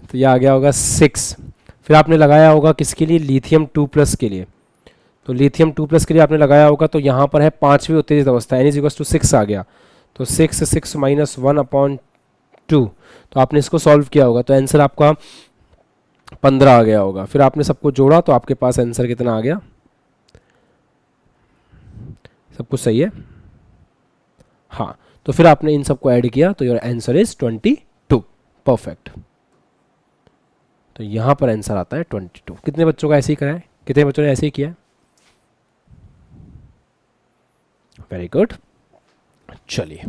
तो ये आ गया होगा 6। फिर आपने लगाया होगा किसके लिए, लिथियम 2+ के लिए। तो लिथियम 2+ के लिए आपने लगाया होगा, तो यहाँ पर है पांचवी उत्तेजित अवस्था, n = 6 आ गया। तो 6 माइनस 1/2, तो आपने इसको सॉल्व किया होगा तो आंसर आपका 15 आ गया होगा। फिर आपने सबको जोड़ा तो आपके पास आंसर कितना आ गया? सब कुछ सही है? हाँ, तो फिर आपने इन सबको ऐड किया तो योर आंसर इज 22। परफेक्ट। तो यहां पर आंसर आता है 22। कितने बच्चों का ऐसे ही करा है? कितने बच्चों ने ऐसे ही किया है? Very good. चलिए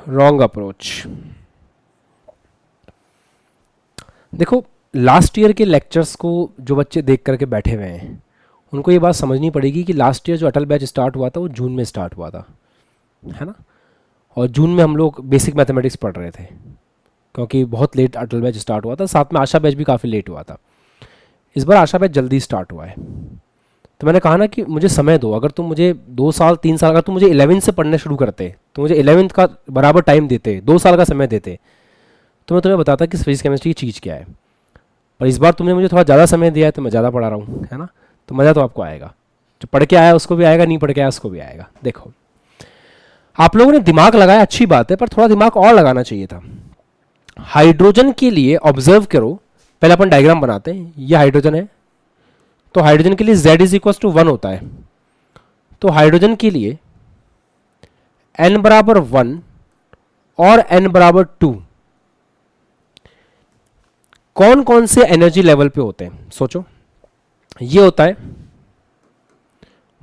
रॉन्ग अप्रोच। देखो, लास्ट ईयर के लेक्चर्स को जो बच्चे देख करके बैठे हुए हैं उनको ये बात समझनी पड़ेगी कि लास्ट ईयर जो अटल बैच स्टार्ट हुआ था वो जून में स्टार्ट हुआ था, है ना? और जून में हम लोग बेसिक मैथमेटिक्स पढ़ रहे थे क्योंकि बहुत लेट अटल बैच स्टार्ट हुआ था। साथ में आशा बैच भी काफ़ी लेट हुआ था। इस बार आशा बैच जल्दी स्टार्ट हुआ है। तो मैंने कहा ना कि मुझे समय दो। अगर तुम मुझे 2 साल 3 साल, अगर तुम मुझे 11th से पढ़ने शुरू करते तो मुझे 11th का बराबर टाइम देते, 2 साल का समय देते, तो मैं तुम्हें बताता कि फिजिक्स केमिस्ट्री की चीज़ क्या है। पर इस बार तुमने मुझे थोड़ा ज़्यादा समय दिया है तो मैं ज़्यादा पढ़ा रहा हूँ, है ना? तो मज़ा तो आपको आएगा। जो पढ़ के आया उसको भी आएगा, नहीं पढ़ के आया उसको भी आएगा। देखो, आप लोगों ने दिमाग लगाया, अच्छी बात है, पर थोड़ा दिमाग और लगाना चाहिए था। हाइड्रोजन के लिए ऑब्जर्व करो, पहले अपन डायग्राम बनाते हैं। ये हाइड्रोजन है, तो हाइड्रोजन के लिए Z इज इक्वल टू 1 होता है। तो हाइड्रोजन के लिए n बराबर 1 और n बराबर 2 कौन कौन से एनर्जी लेवल पे होते हैं? सोचो। ये होता है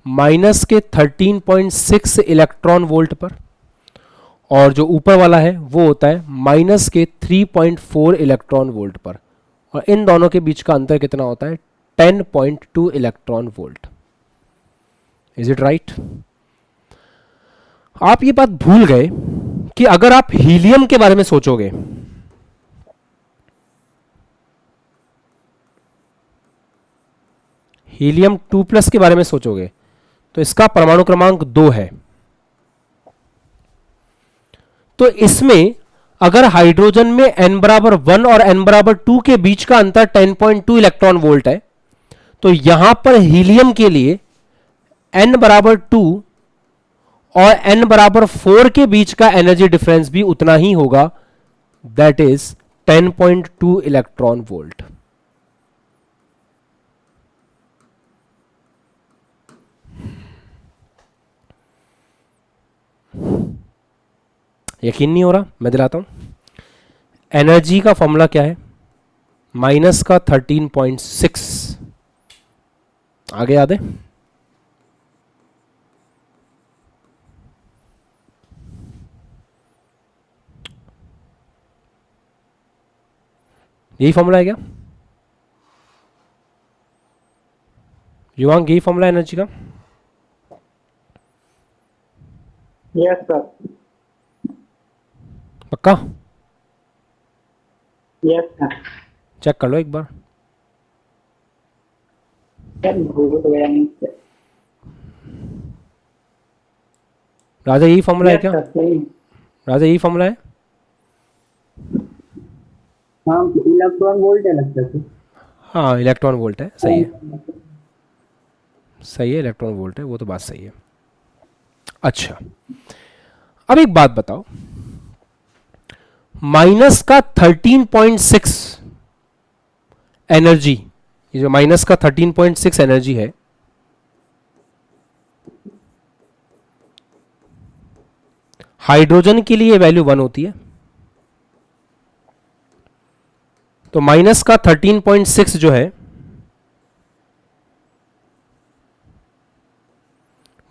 माइनस के 13.6 इलेक्ट्रॉन वोल्ट पर, और जो ऊपर वाला है वो होता है माइनस के 3.4 इलेक्ट्रॉन वोल्ट पर, और इन दोनों के बीच का अंतर कितना होता है? 10.2 electron volt. Is it right? आप ये बात भूल गए कि अगर आप हीलियम के बारे में सोचोगे, हीलियम 2+ के बारे में सोचोगे, तो इसका परमाणु क्रमांक 2 है। तो इसमें अगर हाइड्रोजन में n बराबर 1 और n बराबर 2 के बीच का अंतर 10.2 इलेक्ट्रॉन वोल्ट है, तो यहां पर हीलियम के लिए n बराबर 2 और n बराबर 4 के बीच का एनर्जी डिफरेंस भी उतना ही होगा, दैट इज 10.2 इलेक्ट्रॉन वोल्ट। यकीन नहीं हो रहा? मैं दिलाता हूं। एनर्जी का फॉर्मूला क्या है? माइनस का 13.6। आगे याद है? यही फॉर्मूला है क्या युवांग? यही फॉर्मूला एनर्जी का? Yes sir. पक्का? Yes sir. चेक कर लो एक बार। सर भूल गया नहीं सर। राजा यही फॉर्मूला है क्या? सर सही है। राजा यही फॉर्मूला है? हाँ इलेक्ट्रॉन वोल्ट है लगता है। हाँ, इलेक्ट्रॉन वोल्ट है। सही है, सही है, इलेक्ट्रॉन वोल्ट है, वो तो बात सही है। अच्छा, अब एक बात बताओ, माइनस का 13.6 एनर्जी, ये जो माइनस का 13.6 एनर्जी है, हाइड्रोजन के लिए वैल्यू 1 होती है। तो माइनस का 13.6 जो है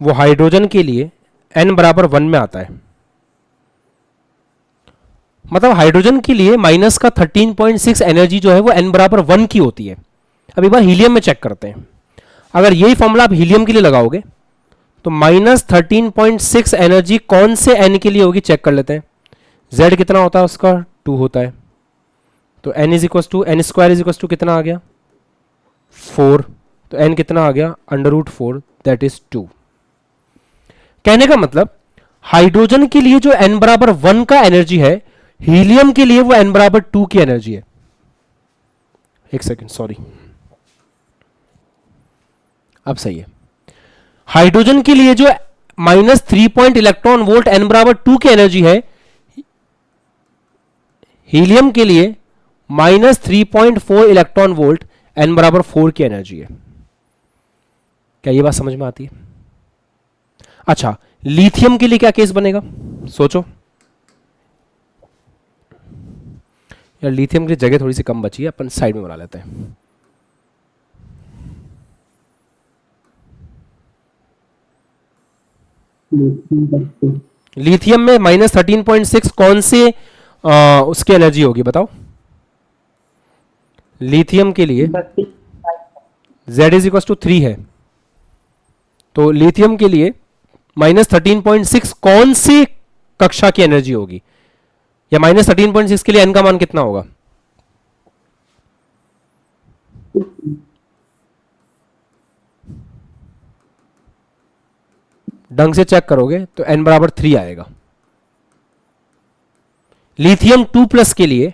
वो हाइड्रोजन के लिए n बराबर 1 में आता है। मतलब हाइड्रोजन के लिए माइनस का 13.6 एनर्जी जो है वो n बराबर 1 की होती है। अब एक बार हीलियम में चेक करते हैं। अगर यही फॉर्मूला आप हीलियम के लिए लगाओगे तो माइनस 13.6 एनर्जी कौन से n के लिए होगी? चेक कर लेते हैं। z कितना होता है उसका? 2 होता है। तो n is equal to n square is equal to कितना आ गया? 4। तो n कितना आ गया? √4, दैट इज 2। कहने का मतलब हाइड्रोजन के लिए जो n बराबर 1 का एनर्जी है, हीलियम के लिए वो n बराबर 2 की एनर्जी है। एक सेकेंड, सॉरी, अब सही है। हाइड्रोजन के लिए जो -3 पॉइंट इलेक्ट्रॉन वोल्ट n बराबर 2 की एनर्जी है, हीलियम के लिए -3.4 इलेक्ट्रॉन वोल्ट n बराबर 4 की एनर्जी है। क्या ये बात समझ में आती है? अच्छा, लिथियम के लिए क्या केस बनेगा, सोचो यार। लिथियम की जगह थोड़ी सी कम बची है, अपन साइड में बना लेते हैं। लिथियम में -13.6 कौन से उसकी एनर्जी होगी बताओ? लिथियम के लिए Z इज इक्वल टू 3 है, तो लिथियम के लिए -13.6 कौन सी कक्षा की एनर्जी होगी, या -13.6 के लिए n का मान कितना होगा? ढंग से चेक करोगे तो n बराबर 3 आएगा। लिथियम 2+ के लिए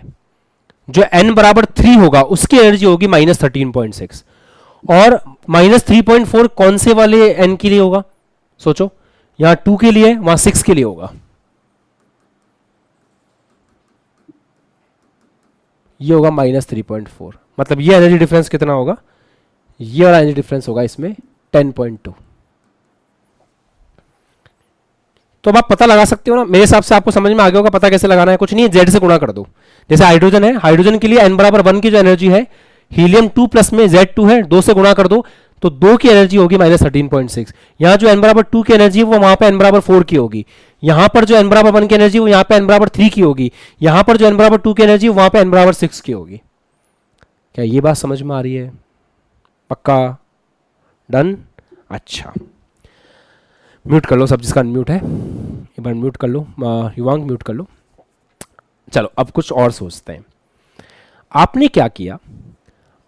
जो n बराबर 3 होगा उसकी एनर्जी होगी -13.6, और -3.4 कौन से वाले n के लिए होगा? सोचो, यहां 2 के लिए, वहां 6 के लिए होगा। ये होगा -3.4, मतलब ये एनर्जी डिफरेंस कितना होगा? ये वाला एनर्जी डिफरेंस होगा इसमें 10.2। तो अब आप पता लगा सकते हो ना, मेरे हिसाब से आपको समझ में आ गया होगा पता कैसे लगाना है। कुछ नहीं है, Z से गुणा कर दो। जैसे हाइड्रोजन है, हाइड्रोजन के लिए n बराबर 1 की जो एनर्जी है, हीलियम 2+ में Z2 है, 2 से गुणा कर दो तो 2 की एनर्जी होगी -13.6। यहां जो n बराबर 2 की एनर्जी है वो वहां पे n बराबर 4 की होगी। यहां पर जो n बराबर 1 की एनर्जी वो यहां पे n बराबर 3 की होगी। यहां पर जो n बराबर 2 की एनर्जी वहां पे n बराबर 6 की होगी। क्या ये बात समझ में आ रही है? पक्का? डन? अच्छा, म्यूट कर लो सब जिसका अनम्यूट है, एक बार म्यूट कर लो। युवांग म्यूट कर लो। चलो अब कुछ और सोचते हैं। आपने क्या किया,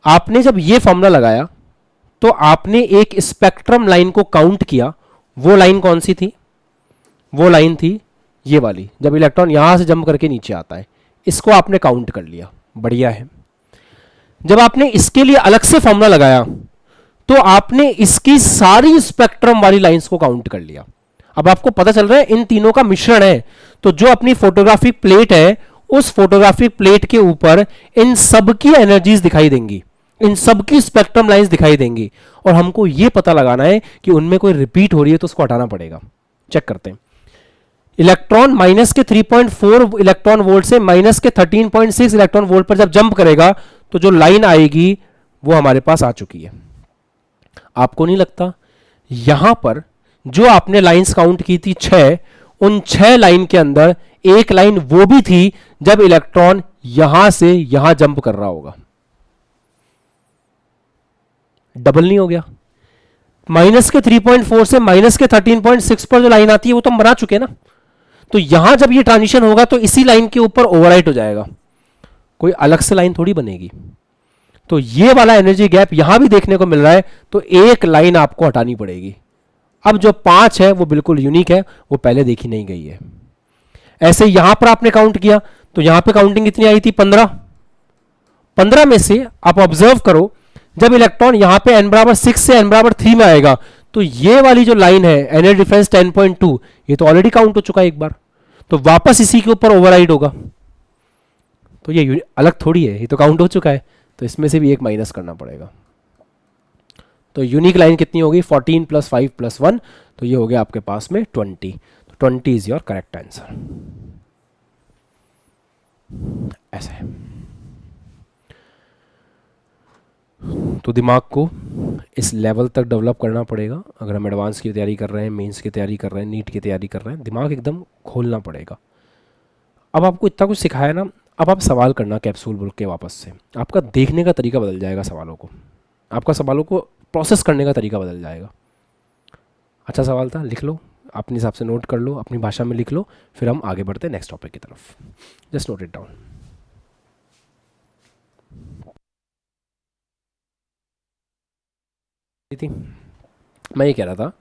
आपने जब ये फॉर्मूला लगाया तो आपने एक स्पेक्ट्रम लाइन को काउंट किया। वो लाइन कौन सी थी? वो लाइन थी ये वाली, जब इलेक्ट्रॉन यहां से जंप करके नीचे आता है, इसको आपने काउंट कर लिया। बढ़िया है। जब आपने इसके लिए अलग से फॉर्मूला लगाया तो आपने इसकी सारी स्पेक्ट्रम वाली लाइंस को काउंट कर लिया। अब आपको पता चल रहा है इन तीनों का मिश्रण है, तो जो अपनी फोटोग्राफिक प्लेट है उस फोटोग्राफिक प्लेट के ऊपर इन सब की एनर्जीज दिखाई देंगी, इन सब की स्पेक्ट्रम लाइंस दिखाई देंगी, और हमको यह पता लगाना है कि उनमें कोई रिपीट हो रही है तो उसको हटाना पड़ेगा। चेक करते हैं। इलेक्ट्रॉन माइनस के 3.4 इलेक्ट्रॉन वोल्ट से माइनस के 13.6 इलेक्ट्रॉन वोल्ट पर जब जंप करेगा तो जो लाइन आएगी वो हमारे पास आ चुकी है। आपको नहीं लगता यहां पर जो आपने लाइंस काउंट की थी 6, उन 6 लाइन के अंदर एक लाइन वो भी थी जब इलेक्ट्रॉन यहां से यहां जंप कर रहा होगा? डबल नहीं हो गया? माइनस के 3.4 से माइनस के 13.6 पर जो लाइन आती है वो तो हम बना चुके ना। तो यहां जब ये ट्रांजिशन होगा तो इसी लाइन के ऊपर ओवरराइट हो जाएगा, कोई अलग से लाइन थोड़ी बनेगी। तो ये वाला एनर्जी गैप यहां भी देखने को मिल रहा है, तो एक लाइन आपको हटानी पड़ेगी। अब जो 5 है वो बिल्कुल यूनिक है, वो पहले देखी नहीं गई है। ऐसे यहां पर आपने काउंट किया तो यहां पे काउंटिंग कितनी आई थी? 15। 15 में से आप ऑब्जर्व करो, जब इलेक्ट्रॉन यहां पे n बराबर 6 से n बराबर 3 में आएगा तो ये वाली जो लाइन है एनर्जी डिफरेंस 10.2, ये तो ऑलरेडी काउंट हो चुका है एक बार, तो वापस इसी के ऊपर ओवरराइड होगा। तो ये अलग थोड़ी है, ये तो काउंट हो चुका है, तो इसमें से भी एक माइनस करना पड़ेगा। तो यूनिक लाइन कितनी होगी? 14 + 5 + 1, तो ये हो गया आपके पास में 20। तो 20 इज योर करेक्ट आंसर। ऐसे है। तो दिमाग को इस लेवल तक डेवलप करना पड़ेगा। अगर हम एडवांस की तैयारी कर रहे हैं, मेंस की तैयारी कर रहे हैं, नीट की तैयारी कर रहे हैं, दिमाग एकदम खोलना पड़ेगा। अब आपको इतना कुछ सिखाया ना, अब आप सवाल करना कैप्सूल बुक के वापस से। आपका देखने का तरीका बदल जाएगा सवालों को, आपका सवालों को प्रोसेस करने का तरीका बदल जाएगा। अच्छा सवाल था, लिख लो, अपने हिसाब से नोट कर लो, अपनी भाषा में लिख लो, फिर हम आगे बढ़ते हैं नेक्स्ट टॉपिक की तरफ। Just note it down. थी मैं ये कह रहा था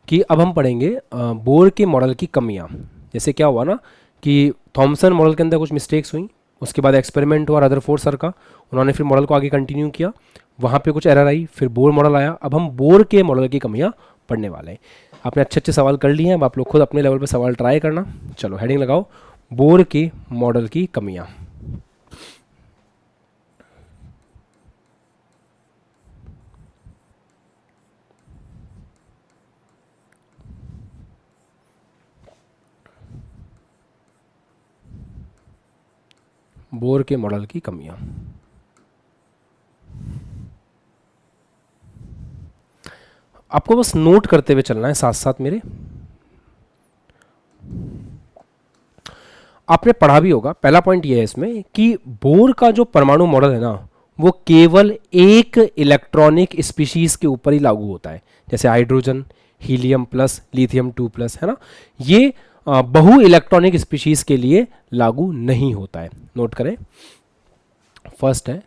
कि अब हम पढ़ेंगे बोर के मॉडल की कमियां। जैसे क्या हुआ ना कि थॉमसन मॉडल के अंदर कुछ मिस्टेक्स हुई, उसके बाद एक्सपेरिमेंट हुआ रदरफोर्ड सर का, उन्होंने फिर मॉडल को आगे कंटिन्यू किया, वहाँ पे कुछ एरर आई, फिर बोर मॉडल आया। अब हम बोर के मॉडल की कमियाँ पढ़ने वाले हैं। आपने अच्छे अच्छे सवाल कर लिए हैं, अब आप लोग खुद अपने लेवल पे सवाल ट्राई करना। चलो हेडिंग लगाओ, बोर के मॉडल की कमियाँ। बोर के मॉडल की कमियाँ। आपको बस नोट करते हुए चलना है साथ साथ मेरे। आपने पढ़ा भी होगा, पहला पॉइंट ये है इसमें कि बोर का जो परमाणु मॉडल है ना, वो केवल एक इलेक्ट्रॉनिक स्पीशीज के ऊपर ही लागू होता है, जैसे hydrogen, helium plus, lithium 2 plus, है ना। ये बहु इलेक्ट्रॉनिक स्पीशीज के लिए लागू नहीं होता है। नोट करें, फर्स्ट है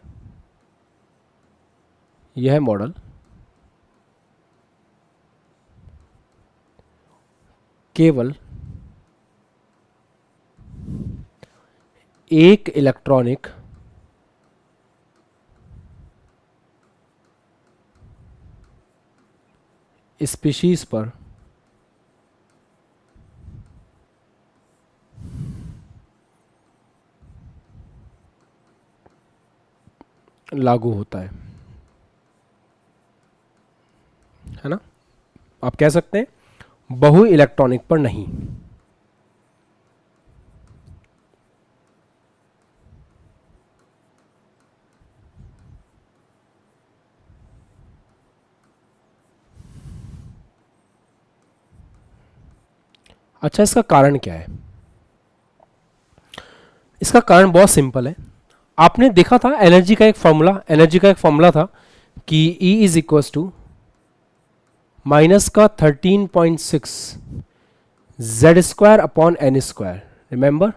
यह है मॉडल केवल एक इलेक्ट्रॉनिक स्पीशीज पर लागू होता है ना। आप कह सकते हैं बहु इलेक्ट्रॉनिक पर नहीं। अच्छा, इसका कारण क्या है? इसका कारण बहुत सिंपल है। आपने देखा था एनर्जी का एक फॉर्मूला था कि E is equals to minus का 13.6 Z square upon N square, remember.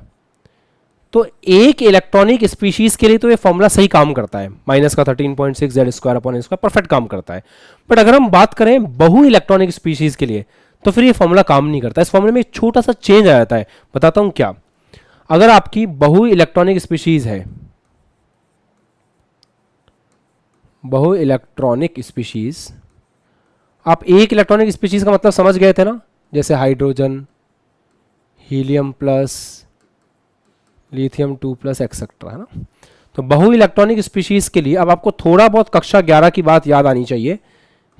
तो एक इलेक्ट्रॉनिक स्पीशीज के लिए तो ये फॉर्मूला सही काम करता है, माइनस का 13.6 Z square upon N square perfect काम करता है। बट अगर हम बात करें बहु इलेक्ट्रॉनिक स्पीशीज के लिए तो फिर ये फॉर्मूला काम नहीं करता। इस फॉर्मूले में एक छोटा सा चेंज आ जाता है, बताता हूं क्या। अगर आपकी बहु इलेक्ट्रॉनिक स्पीशीज है, बहु इलेक्ट्रॉनिक स्पीशीज, आप एक इलेक्ट्रॉनिक स्पीशीज का मतलब समझ गए थे ना, जैसे hydrogen, helium plus, lithium 2 plus etcetera, है ना। तो बहु इलेक्ट्रॉनिक स्पीशीज के लिए अब आपको थोड़ा बहुत कक्षा 11 की बात याद आनी चाहिए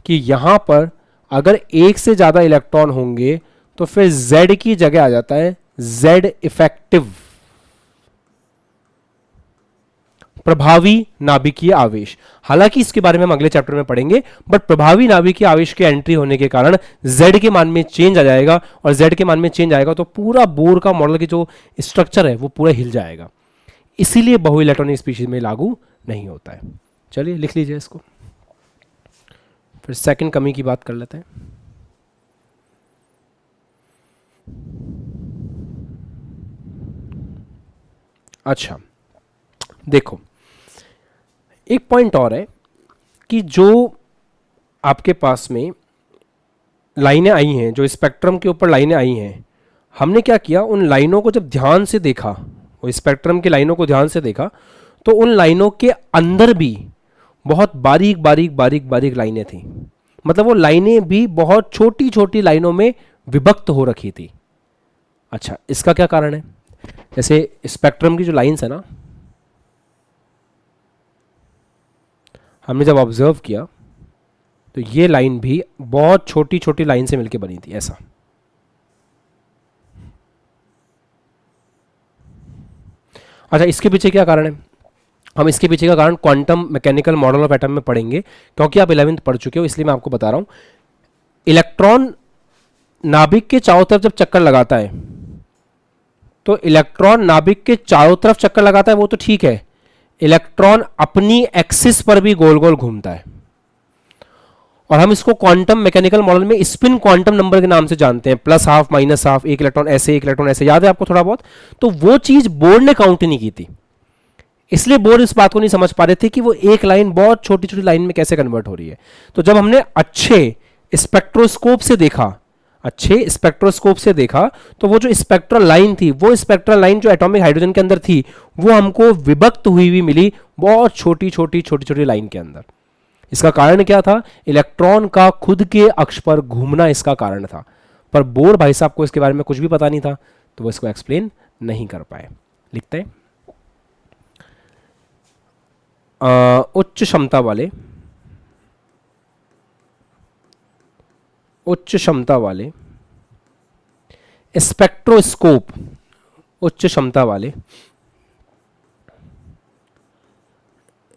कि यहां पर अगर एक से ज्यादा इलेक्ट्रॉन होंगे तो फिर Z की जगह आ जाता है Z इफेक्टिव, प्रभावी नाभिकीय आवेश। हालांकि इसके बारे में हम अगले चैप्टर में पढ़ेंगे, बट प्रभावी नाभिकीय आवेश के एंट्री होने के कारण Z के मान में चेंज आ जाएगा, और Z के मान में चेंज आएगा तो पूरा बोर का मॉडल की जो स्ट्रक्चर है वो पूरा हिल जाएगा। इसीलिए बहु इलेक्ट्रॉनिक स्पीशीज में लागू नहीं होता है। चलिए लिख लीजिए इसको, फिर सेकंड कमी की बात कर लेते हैं। अच्छा देखो, एक पॉइंट और है कि जो आपके पास में लाइनें आई हैं, जो स्पेक्ट्रम के ऊपर लाइनें आई हैं, हमने क्या किया, उन लाइनों को जब ध्यान से देखा, वो स्पेक्ट्रम की लाइनों को ध्यान से देखा, तो उन लाइनों के अंदर भी बहुत बारीक बारीक बारीक बारीक लाइनें थी। मतलब वो लाइनें भी बहुत छोटी छोटी लाइनों में विभक्त हो रखी थी। अच्छा, इसका क्या कारण है? जैसे स्पेक्ट्रम की जो लाइंस है ना, हमने जब ऑब्जर्व किया तो ये लाइन भी बहुत छोटी छोटी लाइन से मिलकर बनी थी, ऐसा। अच्छा, इसके पीछे क्या कारण है? हम इसके पीछे का कारण quantum mechanical model of atom में पढ़ेंगे, क्योंकि आप 11th पढ़ चुके हो, इसलिए मैं आपको बता रहा हूं। इलेक्ट्रॉन नाभिक के चारों तरफ जब चक्कर लगाता है, तो इलेक्ट्रॉन नाभिक के चारों तरफ चक्कर लगाता है, वो तो ठीक है। इलेक्ट्रॉन अपनी एक्सिस पर भी गोल गोल घूमता है, और हम इसको क्वांटम मैकेनिकल मॉडल में स्पिन क्वांटम नंबर के नाम से जानते हैं, प्लस हाफ माइनस हाफ, एक इलेक्ट्रॉन ऐसे एक इलेक्ट्रॉन ऐसे, याद है आपको थोड़ा बहुत? तो वो चीज बोर्ड ने काउंट नहीं की थी, इसलिए बोर्ड इस बात को नहीं समझ पा रहे थे कि वो एक लाइन बहुत छोटी छोटी लाइन में कैसे कन्वर्ट हो रही है। तो जब हमने अच्छे स्पेक्ट्रोस्कोप से देखा, अच्छे स्पेक्ट्रोस्कोप से देखा तो वो जो स्पेक्ट्रल लाइन थी, वो स्पेक्ट्रल लाइन जो एटॉमिक हाइड्रोजन के अंदर थी, वो हमको विभक्त हुई हुई मिली बहुत छोटी छोटी छोटी छोटी लाइन के अंदर। इसका कारण क्या था? इलेक्ट्रॉन का खुद के अक्ष पर घूमना इसका कारण था। पर बोर भाई साहब को इसके बारे में कुछ भी पता नहीं था, तो वो इसको एक्सप्लेन नहीं कर पाए। लिखते हैं उच्च क्षमता वाले स्पेक्ट्रोस्कोप, उच्च क्षमता वाले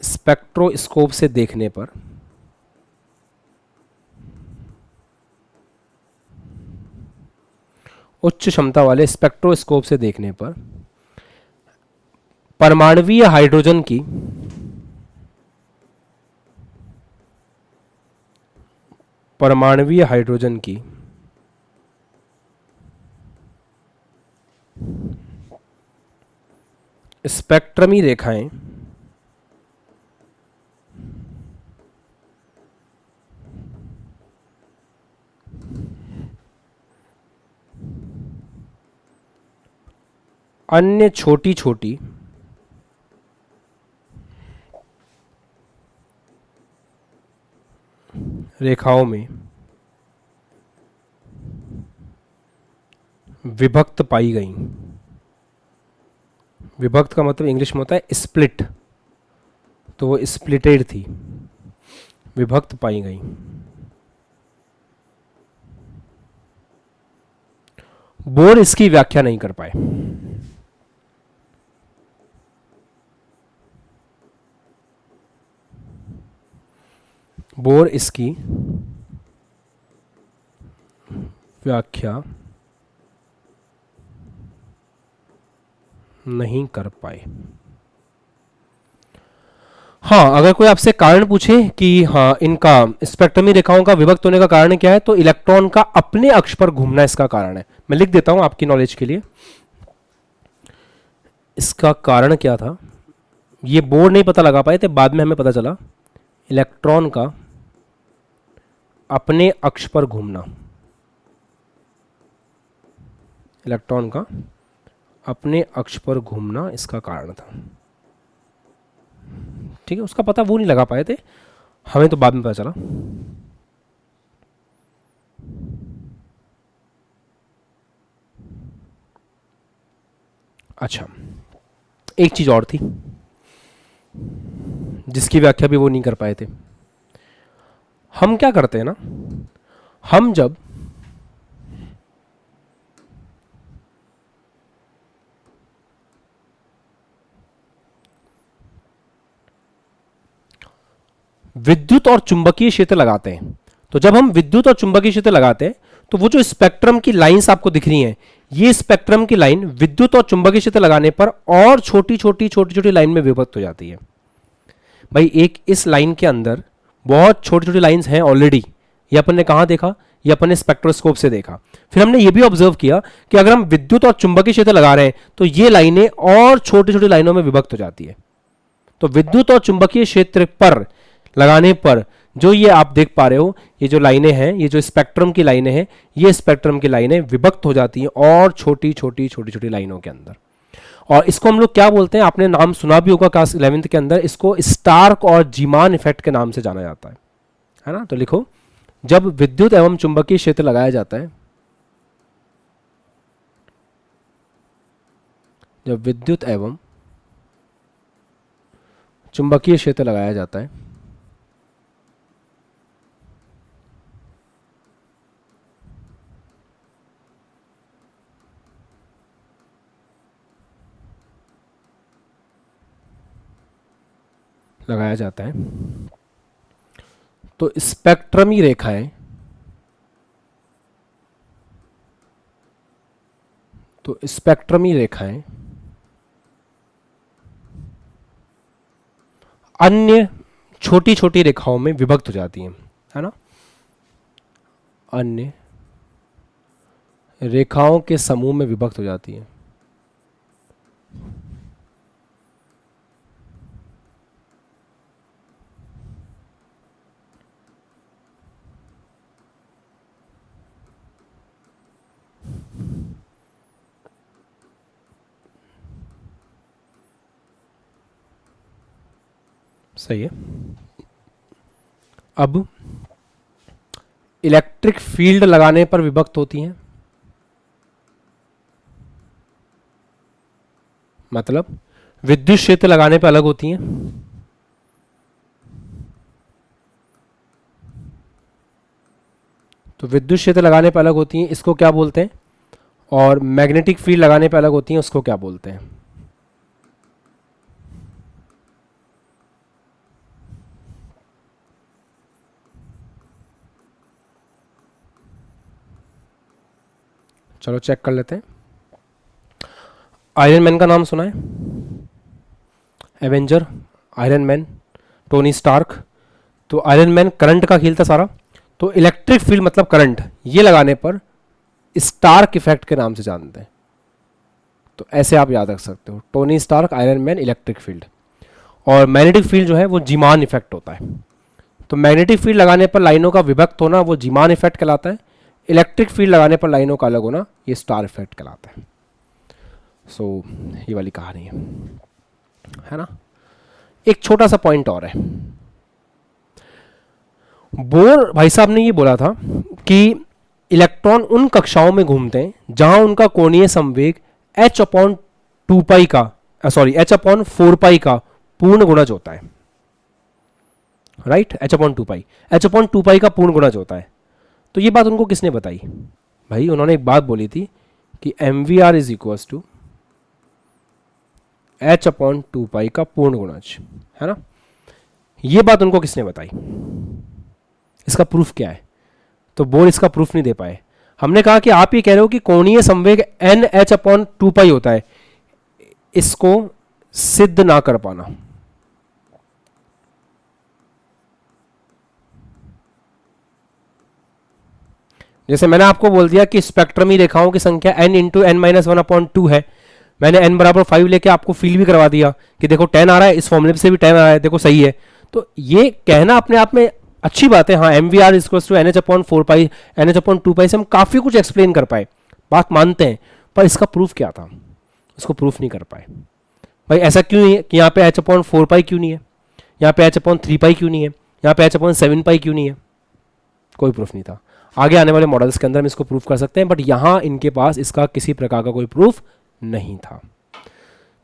स्पेक्ट्रोस्कोप से देखने पर उच्च क्षमता वाले स्पेक्ट्रोस्कोप से देखने पर परमाणुवीय हाइड्रोजन की स्पेक्ट्रमी रेखाएं अन्य छोटी छोटी रेखाओं में विभक्त पाई गई। विभक्त का मतलब इंग्लिश में होता है स्प्लिट, तो वो स्प्लिटेड थी, विभक्त पाई गई। बोर इसकी व्याख्या नहीं कर पाए। बोर इसकी व्याख्या नहीं कर पाए। हाँ, अगर कोई आपसे कारण पूछे कि हाँ इनका स्पेक्ट्रमी रेखाओं का विभक्त होने का कारण क्या है, तो इलेक्ट्रॉन का अपने अक्ष पर घूमना इसका कारण है। मैं लिख देता हूं आपकी नॉलेज के लिए। इसका कारण क्या था, ये बोर्ड नहीं पता लगा पाए थे, बाद में हमें पता चला इलेक्ट्रॉन का अपने अक्ष पर घूमना, इलेक्ट्रॉन का अपने अक्ष पर घूमना इसका कारण था। ठीक है, उसका पता वो नहीं लगा पाए थे, हमें तो बाद में पता चला। अच्छा, एक चीज और थी जिसकी व्याख्या भी वो नहीं कर पाए थे। हम क्या करते हैं ना, हम जब विद्युत और चुंबकीय क्षेत्र लगाते हैं, तो जब हम विद्युत और चुंबकीय क्षेत्र लगाते हैं तो वो जो स्पेक्ट्रम की लाइंस आपको दिख रही हैं, ये स्पेक्ट्रम की लाइन विद्युत और चुंबकीय क्षेत्र लगाने पर और छोटी छोटी छोटी छोटी लाइन में विभक्त हो जाती है। भाई एक इस लाइन के अंदर बहुत छोटी छोटी लाइंस हैं ऑलरेडी, ये अपन ने कहां देखा, ये अपन ने स्पेक्ट्रोस्कोप से देखा। फिर हमने ये भी ऑब्जर्व किया कि अगर हम विद्युत और चुंबकीय क्षेत्र लगा रहे हैं तो ये लाइनें और छोटी छोटी लाइनों में विभक्त हो जाती है। तो विद्युत और चुंबकीय क्षेत्र पर लगाने पर जो ये आप देख पा रहे हो, ये जो लाइनें हैं, ये जो स्पेक्ट्रम की लाइनें हैं, ये स्पेक्ट्रम की लाइनें विभक्त हो जाती हैं और छोटी छोटी छोटी छोटी लाइनों के अंदर। और इसको हम लोग क्या बोलते हैं, आपने नाम सुना भी होगा क्लास 11th के अंदर, इसको स्टार्क और जीमान इफेक्ट के नाम से जाना जाता है ना। तो लिखो, जब विद्युत एवं चुंबकीय क्षेत्र लगाया जाता है, जब विद्युत एवं चुंबकीय क्षेत्र लगाया जाता है तो स्पेक्ट्रमी रेखाएं, अन्य छोटी छोटी रेखाओं में विभक्त हो जाती हैं, है ना। अन्य रेखाओं के समूह में विभक्त हो जाती हैं। सही है। अब इलेक्ट्रिक फील्ड लगाने पर विभक्त होती हैं, मतलब विद्युत क्षेत्र लगाने पर अलग होती हैं, तो विद्युत क्षेत्र लगाने पर अलग होती हैं, इसको क्या बोलते हैं, और मैग्नेटिक फील्ड लगाने पर अलग होती हैं, उसको क्या बोलते हैं। चलो चेक कर लेते हैं। आयरन मैन का नाम सुना है, Avenger, Iron Man, Tony Stark. तो आयरन मैन करंट का खेल था सारा, तो इलेक्ट्रिक फील्ड मतलब करंट, ये लगाने पर स्टार्क इफेक्ट के नाम से जानते हैं। तो ऐसे आप याद रख सकते हो, Tony Stark, Iron Man, electric field. और मैग्नेटिक फील्ड जो है वो जीमान इफेक्ट होता है। तो मैग्नेटिक फील्ड लगाने पर लाइनों का विभक्त होना वो जीमान इफेक्ट कहलाता है, इलेक्ट्रिक फील्ड लगाने पर लाइनों का अलग होना ये स्टार इफेक्ट कहलाता है। सो ये वाली कहानी है ना। एक छोटा सा पॉइंट और है, बोर भाई साहब ने ये बोला था कि इलेक्ट्रॉन उन कक्षाओं में घूमते हैं जहां उनका कोणीय संवेग h/2π का h/4π का पूर्ण गुणज होता है, राइट। h/2π का पूर्ण गुणज होता है। तो ये बात उनको किसने बताई भाई, उन्होंने एक बात बोली थी कि mvr is equals to h/2π का पूर्ण गुणज, है ना। ये बात उनको किसने बताई, इसका प्रूफ क्या है। तो बोर इसका प्रूफ नहीं दे पाए। हमने कहा कि आप ये कह रहे हो कि कोणीय संवेग nh/2π होता है, इसको सिद्ध ना कर पाना। जैसे मैंने आपको बोल दिया कि स्पेक्ट्रमी रेखाओं की संख्या n इंटू n माइनस 1/2 है, मैंने n बराबर 5 लेके आपको फील भी करवा दिया कि देखो 10 आ रहा है, इस फॉर्मूले से भी 10 आ रहा है, देखो सही है। तो ये कहना अपने आप में अच्छी बात है, हाँ mvr equals to nh/4π, nh/2π से हम काफ़ी कुछ एक्सप्लेन कर पाए, बात मानते हैं, पर इसका प्रूफ क्या था, उसको प्रूफ नहीं कर पाए। भाई ऐसा क्यों है कि यहाँ पे h/4π क्यों नहीं है, यहाँ पे h/3π क्यों नहीं है, यहाँ पे h/7π क्यों नहीं है, कोई प्रूफ नहीं था। आगे आने वाले मॉडल्स के अंदर हम इसको प्रूफ कर सकते हैं, बट यहाँ इनके पास इसका किसी प्रकार का कोई प्रूफ नहीं था।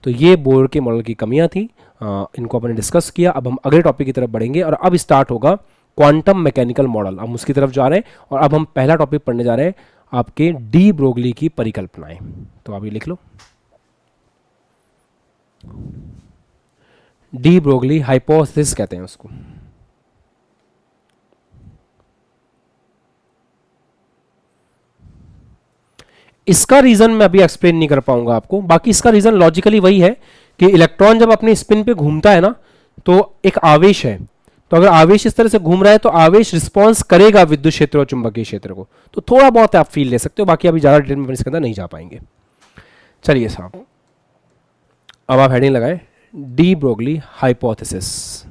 तो ये बोर के मॉडल की कमियां थी, इनको अपने डिस्कस किया। अब हम अगले टॉपिक की तरफ बढ़ेंगे और अब स्टार्ट होगा क्वांटम मैकेनिकल मॉडल, हम उसकी तरफ जा रहे हैं। और अब हम पहला टॉपिक पढ़ने जा रहे हैं आपके डी ब्रोगली की परिकल्पनाएं। तो आप ये लिख लो, डी ब्रोगली हाइपोथेसिस कहते हैं उसको। इसका रीजन मैं अभी एक्सप्लेन नहीं कर पाऊंगा आपको, बाकी इसका रीजन लॉजिकली वही है कि इलेक्ट्रॉन जब अपने स्पिन पे घूमता है ना, तो एक आवेश है, तो अगर आवेश इस तरह से घूम रहा है तो आवेश रिस्पॉन्स करेगा विद्युत क्षेत्र और चुंबकीय क्षेत्र को। तो थोड़ा बहुत आप फील ले सकते हो, बाकी अभी ज्यादा डिटेल में इसके अंदर नहीं जा पाएंगे। चलिए साहब, अब आप हेडिंग लगाए de Broglie hypothesis.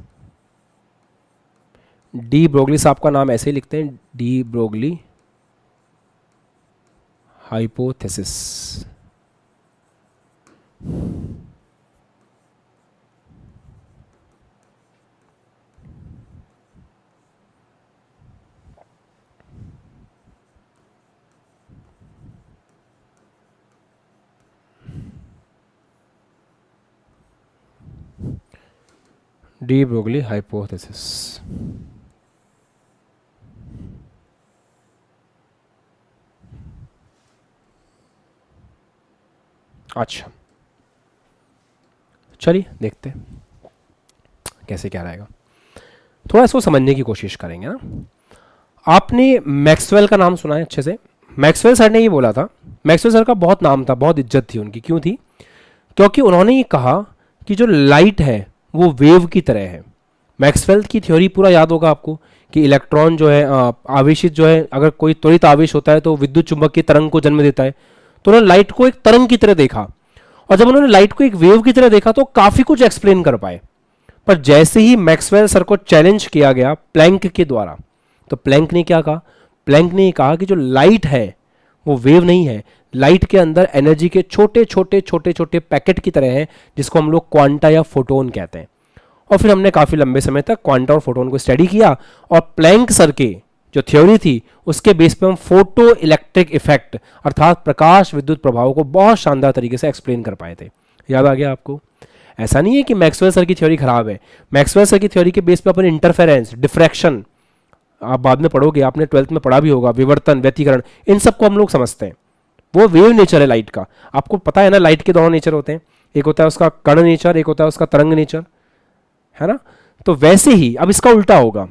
De Broglie साहब का नाम ऐसे ही लिखते हैं, de Broglie hypothesis. De Broglie hypothesis. अच्छा, चलिए देखते हैं कैसे क्या रहेगा, थोड़ा इसको समझने की कोशिश करेंगे ना। आपने मैक्सवेल का नाम सुना है अच्छे से। मैक्सवेल सर ने ये बोला था, मैक्सवेल सर का बहुत नाम था, बहुत इज्जत थी उनकी। क्यों थी? क्योंकि उन्होंने ये कहा कि जो लाइट है वो वेव की तरह है। मैक्सवेल की थ्योरी पूरा याद होगा आपको कि इलेक्ट्रॉन जो है आवेशित जो है, अगर कोई त्वरित आवेश होता है तो विद्युत चुंबकीय तरंग को जन्म देता है। तो उन्होंने लाइट को एक तरंग की तरह देखा, और जब उन्होंने लाइट को एक वेव की तरह देखा तो काफी कुछ एक्सप्लेन कर पाए। पर जैसे ही मैक्सवेल सर को चैलेंज किया गया प्लैंक के द्वारा, तो प्लैंक ने क्या कहा? प्लैंक ने कहा कि जो लाइट है वो वेव नहीं है, लाइट के अंदर एनर्जी के छोटे छोटे छोटे छोटे पैकेट की तरह है, जिसको हम लोग क्वांटा या फोटोन कहते हैं। और फिर हमने काफ़ी लंबे समय तक क्वांटा और फोटोन को स्टडी किया, और प्लैंक सर की जो थ्योरी थी उसके बेस पे हम फोटो इलेक्ट्रिक इफेक्ट अर्थात प्रकाश विद्युत प्रभाव को बहुत शानदार तरीके से एक्सप्लेन कर पाए थे। याद आ गया आपको? ऐसा नहीं है कि मैक्सवेल सर की थ्योरी खराब है। मैक्सवेल सर की थ्योरी के बेस पे अपन इंटरफेरेंस, डिफ्रैक्शन, आप बाद में पढ़ोगे, आपने 12th में पढ़ा भी होगा, विवर्तन, व्यतिकरण, इन सबको हम लोग समझते हैं। वो वेव नेचर है लाइट का। आपको पता है ना लाइट के दोनों नेचर होते हैं, एक होता है उसका कण नेचर, एक होता है उसका तरंग नेचर, है ना? तो वैसे ही अब इसका उल्टा होगा।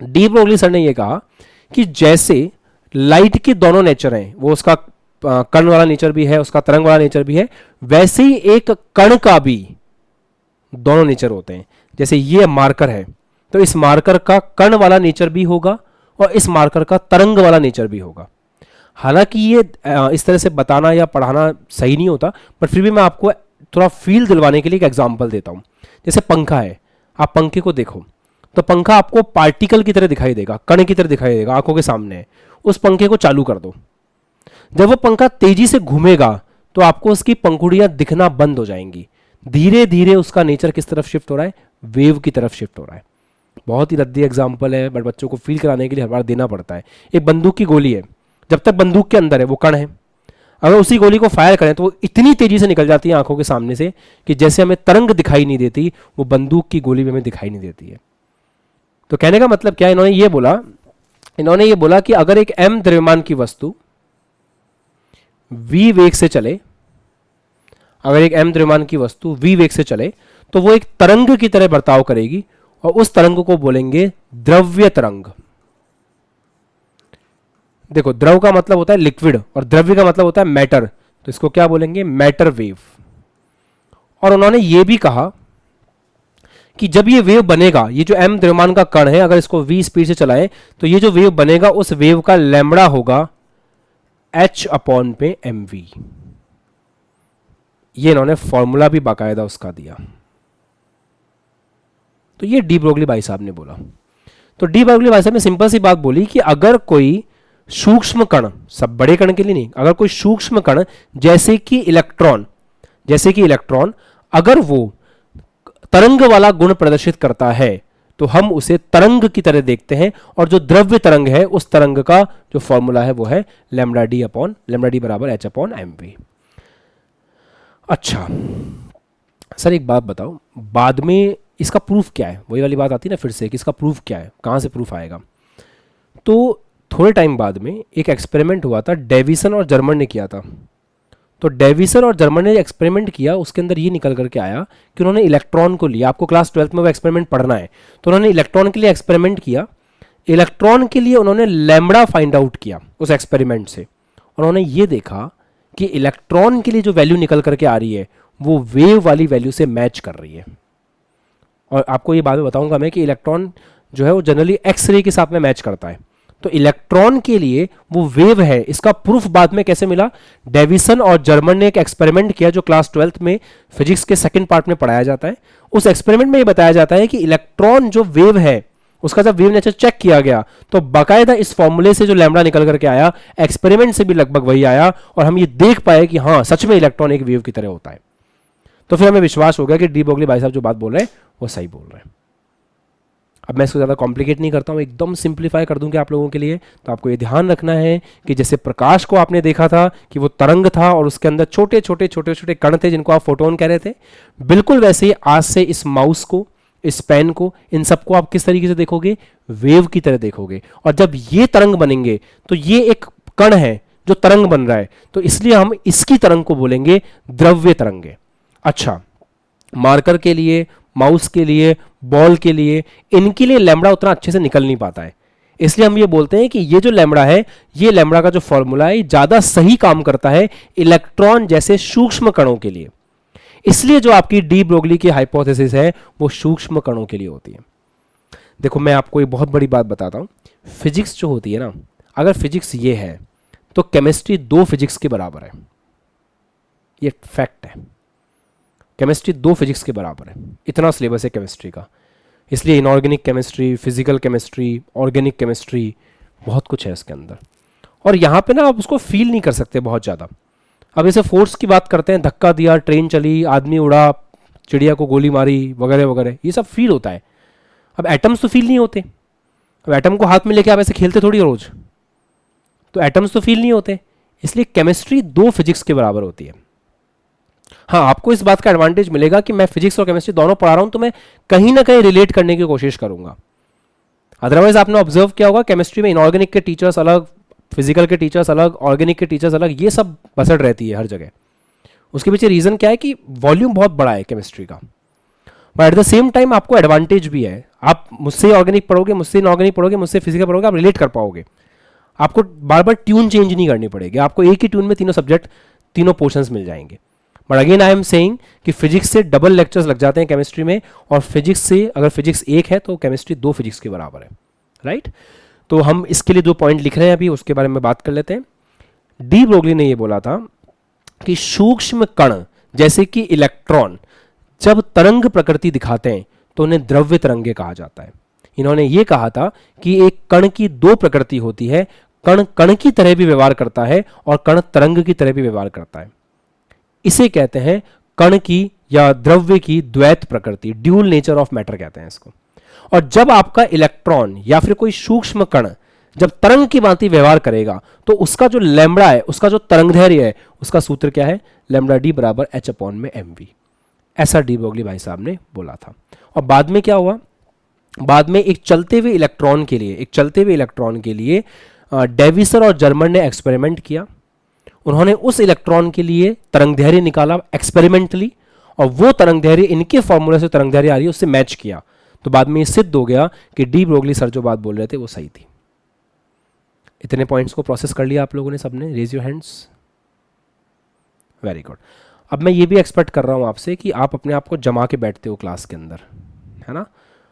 डी ब्रोगली सर ने यह कहा कि जैसे लाइट के दोनों नेचर हैं, वो उसका कण वाला नेचर भी है, उसका तरंग वाला नेचर भी है, वैसे ही एक कण का भी दोनों नेचर होते हैं। जैसे ये मार्कर है तो इस मार्कर का कण वाला नेचर भी होगा और इस मार्कर का तरंग वाला नेचर भी होगा। हालांकि ये इस तरह से बताना या पढ़ाना सही नहीं होता, पर फिर भी मैं आपको थोड़ा फील दिलवाने के लिए एक एग्जांपल देता हूं। जैसे पंखा है, आप पंखे को देखो तो पंखा आपको पार्टिकल की तरह दिखाई देगा, कण की तरह दिखाई देगा, आंखों के सामने है। उस पंखे को चालू कर दो, जब वो पंखा तेजी से घूमेगा तो आपको उसकी पंखुड़ियां दिखना बंद हो जाएंगी। धीरे धीरे उसका नेचर किस तरफ शिफ्ट हो रहा है? वेव की तरफ शिफ्ट हो रहा है। बहुत ही रद्दी एग्जाम्पल है, बट बच्चों को फील कराने के लिए हर बार देना पड़ता है। एक बंदूक की गोली है, जब तक बंदूक के अंदर है वो कण है, अगर उसी गोली को फायर करें तो वो इतनी तेजी से निकल जाती है आंखों के सामने से कि जैसे हमें तरंग दिखाई नहीं देती, वो बंदूक की गोली भी हमें दिखाई नहीं देती है। तो कहने का मतलब क्या है? इन्होंने ये बोला कि अगर एक m द्रव्यमान की वस्तु v वेग से चले, अगर एक m द्रव्यमान की वस्तु v वेग से चले तो वो एक तरंग की तरह बर्ताव करेगी, और उस तरंग को बोलेंगे द्रव्य तरंग। देखो, द्रव का मतलब होता है लिक्विड और द्रव्य का मतलब होता है मैटर, तो इसको क्या बोलेंगे? Matter wave. और उन्होंने ये भी कहा कि जब ये वेव बनेगा, ये जो m द्रव्यमान का कण है, अगर इसको v स्पीड से चलाएं तो ये जो वेव बनेगा उस वेव का लैम्बडा होगा h/mv। ये इन्होंने फॉर्मूला भी बाकायदा उसका दिया। तो ये डी ब्रोगली भाई साहब ने बोला। तो डी ब्रोगली भाई साहब ने सिंपल सी बात बोली कि अगर कोई सूक्ष्म कण, सब बड़े कण के लिए नहीं, अगर कोई सूक्ष्म कण जैसे कि इलेक्ट्रॉन अगर वो तरंग वाला गुण प्रदर्शित करता है तो हम उसे तरंग की तरह देखते हैं, और जो द्रव्य तरंग है उस तरंग का जो फॉर्मूला है वो है लैम्डा डी बराबर h/mv। अच्छा सर, एक बात बताओ, बाद में इसका प्रूफ क्या है? वही वाली बात आती है ना फिर से कि इसका प्रूफ क्या है, कहां से प्रूफ आएगा? तो थोड़े टाइम बाद में एक एक्सपेरिमेंट हुआ था, डेविसन और जर्मन ने किया था। तो डेविसन और जर्मन ने एक्सपेरिमेंट किया, उसके अंदर ये निकल करके आया कि उन्होंने इलेक्ट्रॉन को लिया। आपको क्लास 12th में वो एक्सपेरिमेंट पढ़ना है, तो उन्होंने इलेक्ट्रॉन के लिए एक्सपेरिमेंट किया। इलेक्ट्रॉन के लिए उन्होंने लैम्बडा फाइंड आउट किया उस एक्सपेरिमेंट से। उन्होंने ये देखा कि इलेक्ट्रॉन के लिए जो वैल्यू निकल करके आ रही है वो वेव वाली वैल्यू से मैच कर रही है। और आपको ये बाद में बताऊंगा मैं कि इलेक्ट्रॉन जो है वो जनरली एक्स रे के साथ में मैच करता है। तो इलेक्ट्रॉन के लिए वो वेव है। इसका प्रूफ बाद में कैसे मिला? डेविसन और जर्मन ने एक एक्सपेरिमेंट किया जो क्लास 12th में फिजिक्स के सेकंड पार्ट में पढ़ाया जाता है। उस एक्सपेरिमेंट में ये बताया जाता है कि इलेक्ट्रॉन जो वेव है उसका जब वेव नेचर चेक किया गया तो बाकायदा इस फॉर्मूले से जो लैम्बडा निकल करके आया, एक्सपेरिमेंट से भी लगभग वही आया, और हम ये देख पाए कि हाँ सच में इलेक्ट्रॉन एक वेव की तरह होता है। तो फिर हमें विश्वास हो गया कि डी ब्रोगली भाई साहब जो बात बोल रहे हैं वो सही बोल रहे हैं। अब मैं इसको ज़्यादा कॉम्प्लिकेट नहीं करता हूँ, एकदम सिंप्लीफाई कर दूंगा आप लोगों के लिए। तो आपको ये ध्यान रखना है कि जैसे प्रकाश को आपने देखा था कि वो तरंग था और उसके अंदर छोटे छोटे कण थे जिनको आप फोटोन कह रहे थे, बिल्कुल वैसे ही आज से इस माउस को, इस पेन को, इन सबको आप किस तरीके से देखोगे? वेव की तरह देखोगे। और जब ये तरंग बनेंगे तो ये एक कण है जो तरंग बन रहा है, तो इसलिए हम इसकी तरंग को बोलेंगे द्रव्य तरंगे। अच्छा, मार्कर के लिए, माउस के लिए, बॉल के लिए, इनके लिए लैम्बडा उतना अच्छे से निकल नहीं पाता है, इसलिए हम ये बोलते हैं कि ये जो लैम्बडा है, ये लैम्बडा का जो फॉर्मूला है ज्यादा सही काम करता है इलेक्ट्रॉन जैसे सूक्ष्म कणों के लिए। इसलिए जो आपकी डी ब्रोगली की हाइपोथेसिस है वो सूक्ष्म कणों के लिए होती है। देखो मैं आपको एक बहुत बड़ी बात बताता हूं, फिजिक्स जो होती है ना, अगर फिजिक्स ये है तो केमिस्ट्री 2 फिजिक्स के बराबर है। ये फैक्ट है, केमिस्ट्री 2 फिजिक्स के बराबर है, इतना सिलेबस है केमिस्ट्री का। इसलिए inorganic chemistry, physical chemistry, organic chemistry, बहुत कुछ है इसके अंदर। और यहाँ पे ना आप उसको फील नहीं कर सकते बहुत ज़्यादा। अब जैसे फोर्स की बात करते हैं, धक्का दिया, ट्रेन चली, आदमी उड़ा, चिड़िया को गोली मारी वगैरह वगैरह, ये सब फील होता है। अब एटम्स तो फील नहीं होते। अब एटम को हाथ में लेके आप ऐसे खेलते थोड़ी रोज, तो एटम्स तो फील नहीं होते। इसलिए केमिस्ट्री 2 फिजिक्स के बराबर होती है। हाँ, आपको इस बात का एडवांटेज मिलेगा कि मैं फिजिक्स और केमिस्ट्री दोनों पढ़ा रहा हूं, तो मैं कहीं ना कहीं रिलेट करने की कोशिश करूंगा। अदरवाइज आपने ऑब्जर्व किया होगा केमिस्ट्री में इनऑर्गेनिक के टीचर्स अलग, फिजिकल के टीचर्स अलग, ऑर्गेनिक के टीचर्स अलग, ये सब बसड़ रहती है हर जगह। उसके पीछे रीजन क्या है कि वॉल्यूम बहुत बड़ा है केमिस्ट्री का, but at the same time आपको एडवांटेज भी है। आप मुझसे ऑर्गेनिक पढ़ोगे, मुझसे इनऑर्गेनिक पढ़ोगे, मुझसे फिजिकल पढ़ोगे, आप रिलेट कर पाओगे। आपको बार बार ट्यून चेंज नहीं करनी पड़ेगी, आपको एक ही ट्यून में तीनों सब्जेक्ट, तीनों पोर्शंस मिल जाएंगे। But again I am saying कि फिजिक्स से डबल लेक्चर्स लग जाते हैं केमिस्ट्री में, और फिजिक्स से अगर फिजिक्स 1 है तो केमिस्ट्री 2 फिजिक्स के बराबर है, राइट। तो हम इसके लिए 2 पॉइंट लिख रहे हैं अभी, उसके बारे में बात कर लेते हैं। डी ब्रोगली ने यह बोला था कि सूक्ष्म कण जैसे कि इलेक्ट्रॉन जब तरंग प्रकृति दिखाते हैं तो उन्हें द्रव्य तरंगे कहा जाता है। इन्होंने ये कहा था कि एक कण की 2 प्रकृति होती है, कण कण की तरह भी व्यवहार करता है और कण तरंग की तरह भी व्यवहार करता है। इसे कहते हैं कण की या द्रव्य की द्वैत प्रकृति, ड्यूल नेचर ऑफ मैटर कहते हैं इसको। और जब आपका इलेक्ट्रॉन या फिर कोई सूक्ष्म कण जब तरंग की भांति व्यवहार करेगा तो उसका जो लैम्बडा है, उसका जो तरंगदैर्घ्य है, उसका सूत्र क्या है, लैम्बडा डी बराबर एच अपॉन में एम वी। ऐसा डी ब्रोगली भाई साहब ने बोला था। और बाद में क्या हुआ, बाद में एक चलते हुए इलेक्ट्रॉन के लिए डेविसर और जर्मन ने एक्सपेरिमेंट किया। उन्होंने उस इलेक्ट्रॉन के लिए तरंगदैर्घ्य निकाला एक्सपेरिमेंटली, और वो तरंगदैर्घ्य इनके फॉर्मूले से तरंगदैर्घ्य आ रही है उससे मैच किया। तो बाद में ये सिद्ध हो गया कि डी ब्रोगली सर जो बात बोल रहे थे वो सही थी। इतने पॉइंट्स को प्रोसेस कर लिया आप लोगों ने सबने, raise your hands, very good. अब मैं ये भी एक्सपेक्ट कर रहा हूँ आपसे कि आप अपने आप को जमा के बैठते हो क्लास के अंदर, है ना।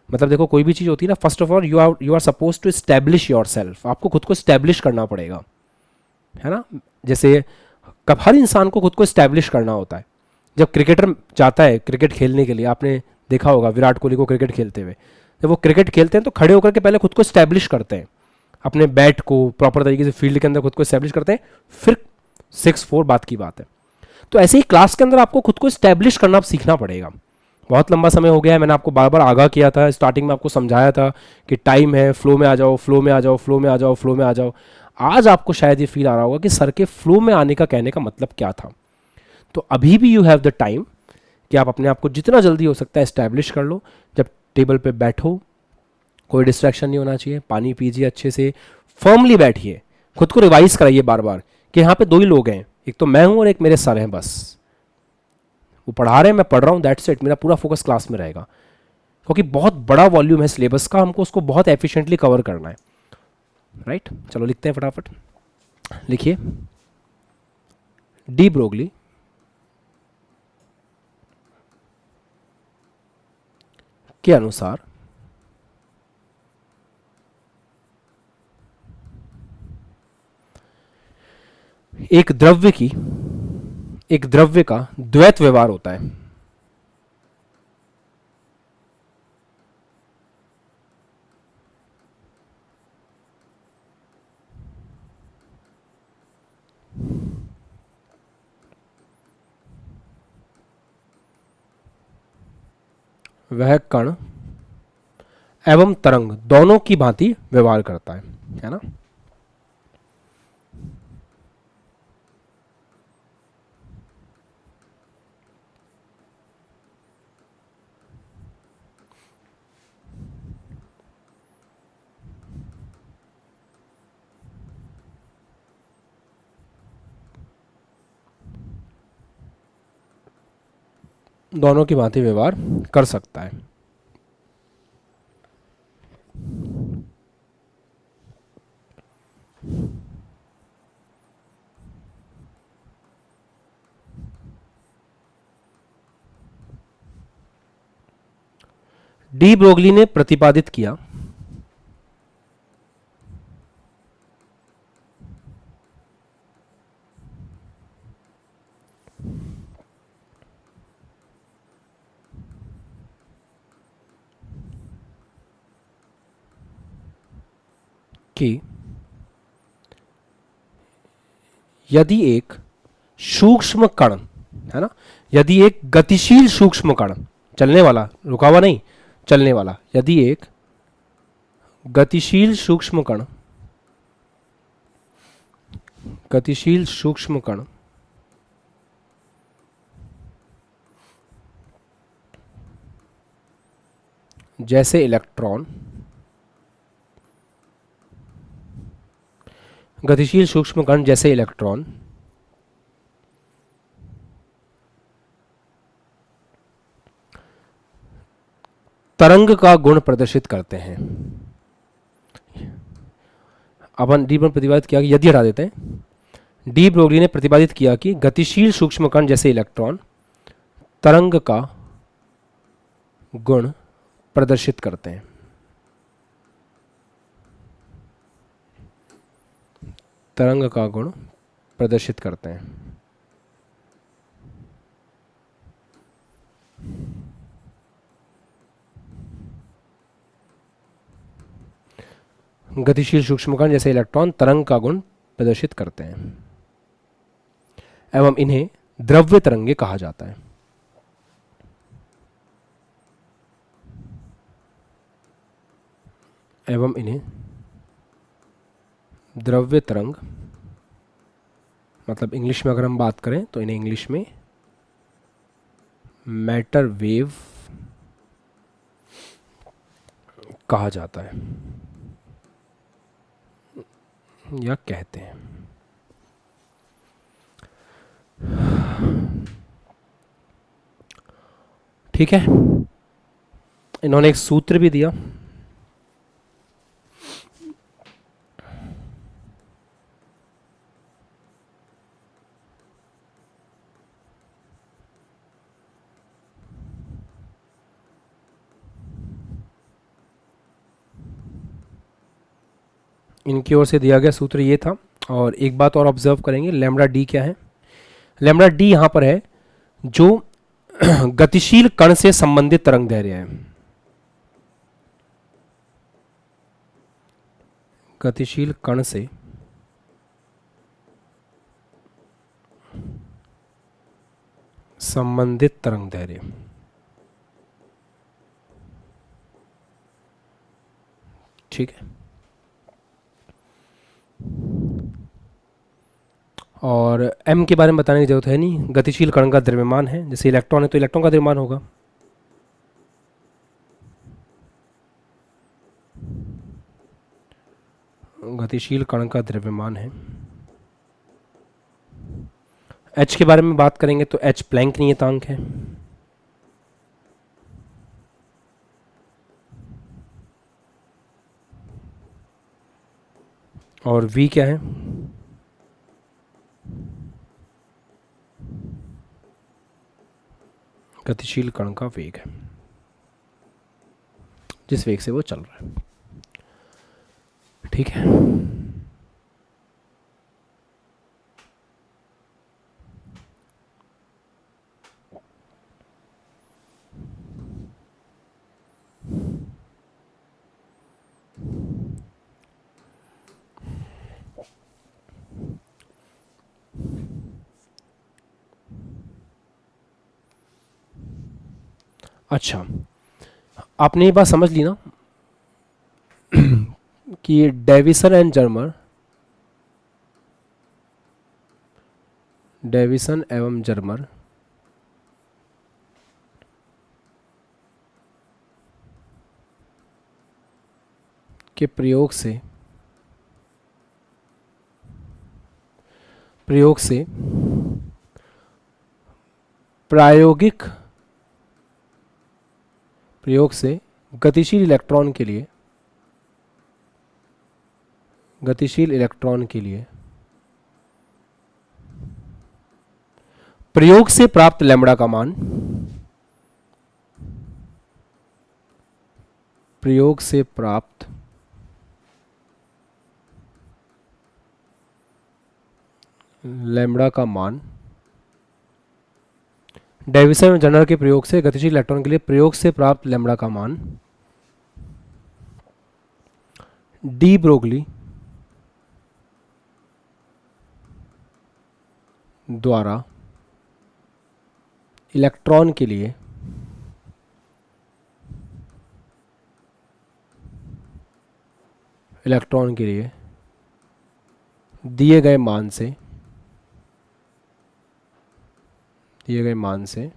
मतलब देखो, कोई भी चीज़ होती है ना, first of all you are suppose to establish yourself. आपको खुद को एस्टैब्लिश करना पड़ेगा, है ना। जैसे कब हर इंसान को खुद को एस्टैब्लिश करना होता है। जब क्रिकेटर जाता है क्रिकेट खेलने के लिए, आपने देखा होगा विराट कोहली को क्रिकेट खेलते हुए, जब वो क्रिकेट खेलते हैं तो खड़े होकर के पहले खुद को एस्टैब्लिश करते हैं, अपने बैट को प्रॉपर तरीके से फील्ड के अंदर खुद को एस्टैब्लिश करते हैं, फिर 6-4 बात की बात है। तो ऐसे ही क्लास के अंदर आपको खुद को एस्टैब्लिश करना सीखना पड़ेगा। बहुत लंबा समय हो गया है, मैंने आपको बार बार आगाह किया था, स्टार्टिंग में आपको समझाया था कि टाइम है, फ्लो में आ जाओ, फ्लो में आ जाओ, फ्लो में आ जाओ, फ्लो में आ जाओ। आज आपको शायद ये फील आ रहा होगा कि सर के फ्लो में आने का कहने का मतलब क्या था। तो अभी भी यू हैव द टाइम कि आप अपने आप को जितना जल्दी हो सकता है एस्टैब्लिश कर लो। जब टेबल पे बैठो, कोई डिस्ट्रैक्शन नहीं होना चाहिए, पानी पीजिए, अच्छे से फर्मली बैठिए, खुद को रिवाइज कराइए बार बार कि यहाँ पे 2 ही लोग हैं, एक तो मैं हूँ और एक मेरे सर हैं, बस वो पढ़ा रहे हैं, मैं पढ़ रहा हूँ, दैट्स इट। मेरा पूरा फोकस क्लास में रहेगा, क्योंकि बहुत बड़ा वॉल्यूम है सिलेबस का, हमको उसको बहुत एफिशिएंटली कवर करना है, राइट। चलो लिखते हैं फटाफट, लिखिए। डी ब्रोगली के अनुसार एक द्रव्य का द्वैत व्यवहार होता है। वह कण एवं तरंग दोनों की भांति व्यवहार करता है ना। दोनों की भांति व्यवहार कर सकता है। डी ब्रोगली ने प्रतिपादित किया कि यदि एक सूक्ष्म कण है ना। यदि एक गतिशील सूक्ष्म कण, चलने वाला, रुका हुआ नहीं, चलने वाला, यदि एक गतिशील सूक्ष्म कण, गतिशील सूक्ष्म कण जैसे इलेक्ट्रॉन, गतिशील सूक्ष्म कण जैसे इलेक्ट्रॉन तरंग का गुण प्रदर्शित करते हैं। अपन डी ब्रोगली ने प्रतिपादित किया कि, यदि हटा देते हैं, डी ब्रोगली ने प्रतिपादित किया कि गतिशील सूक्ष्म कण जैसे इलेक्ट्रॉन तरंग का गुण प्रदर्शित करते हैं। तरंग का गुण प्रदर्शित करते हैं। गतिशील सूक्ष्म कण जैसे इलेक्ट्रॉन तरंग का गुण प्रदर्शित करते हैं एवं इन्हें द्रव्य तरंगे कहा जाता है। एवं इन्हें द्रव्य तरंग, मतलब इंग्लिश में अगर हम बात करें तो इन्हें इंग्लिश में मैटर वेव कहा जाता है या कहते हैं। ठीक है, इन्होंने एक सूत्र भी दिया। इनकी ओर से दिया गया सूत्र ये था। और एक बात और ऑब्जर्व करेंगे, लैम्बडा डी क्या है। लैम्बडा डी यहां पर है जो गतिशील कण से संबंधित तरंग दैर्घ्य है। गतिशील कण से संबंधित तरंग दैर्घ्य। ठीक है, और m के बारे में बताने की जरूरत है नहीं, गतिशील कण का द्रव्यमान है। जैसे इलेक्ट्रॉन है तो इलेक्ट्रॉन का द्रव्यमान होगा। गतिशील कण का द्रव्यमान है। h के बारे में बात करेंगे तो h प्लैंक नियतांक है। और v क्या है, गतिशील कण का वेग है, जिस वेग से वो चल रहा है। ठीक है, अच्छा, आपने ये बात समझ ली ना कि डेविसन एंड जर्मर, डेविसन एवं जर्मर के प्रयोग से प्रायोगिक प्रयोग से गतिशील इलेक्ट्रॉन के लिए प्रयोग से प्राप्त लैम्बडा का मान, प्रयोग से प्राप्त लैम्बडा का मान, डेविसन और जर्मर के प्रयोग से गतिशील इलेक्ट्रॉन के लिए प्रयोग से प्राप्त लैम्बडा का मान डी ब्रोगली द्वारा इलेक्ट्रॉन के लिए दिए गए मान से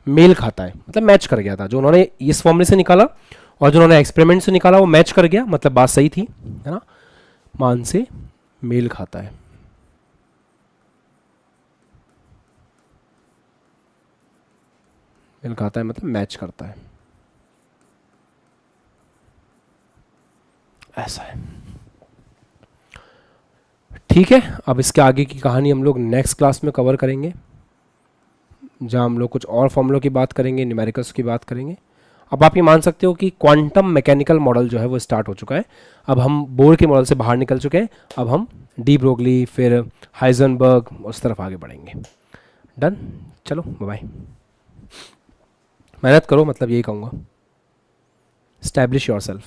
मेल खाता है, मतलब मैच कर गया था। जो उन्होंने इस फॉर्मूले से निकाला और जो उन्होंने एक्सपेरिमेंट से निकाला वो मैच कर गया, मतलब बात सही थी, है ना। मान से मेल खाता है। मेल खाता है मतलब मैच करता है, ऐसा है। ठीक है, अब इसके आगे की कहानी हम लोग नेक्स्ट क्लास में कवर करेंगे, जहाँ हम लोग कुछ और फॉर्मूलों की बात करेंगे, न्यूमेरिकल्स की बात करेंगे। अब आप ये मान सकते हो कि क्वांटम मैकेनिकल मॉडल जो है वो स्टार्ट हो चुका है। अब हम बोर के मॉडल से बाहर निकल चुके हैं, अब हम डी ब्रोगली फिर हाइजनबर्ग उस तरफ आगे बढ़ेंगे। डन, चलो बाय बाय। मेहनत करो, मतलब यही कहूँगा, एस्टैब्लिश योरसेल्फ।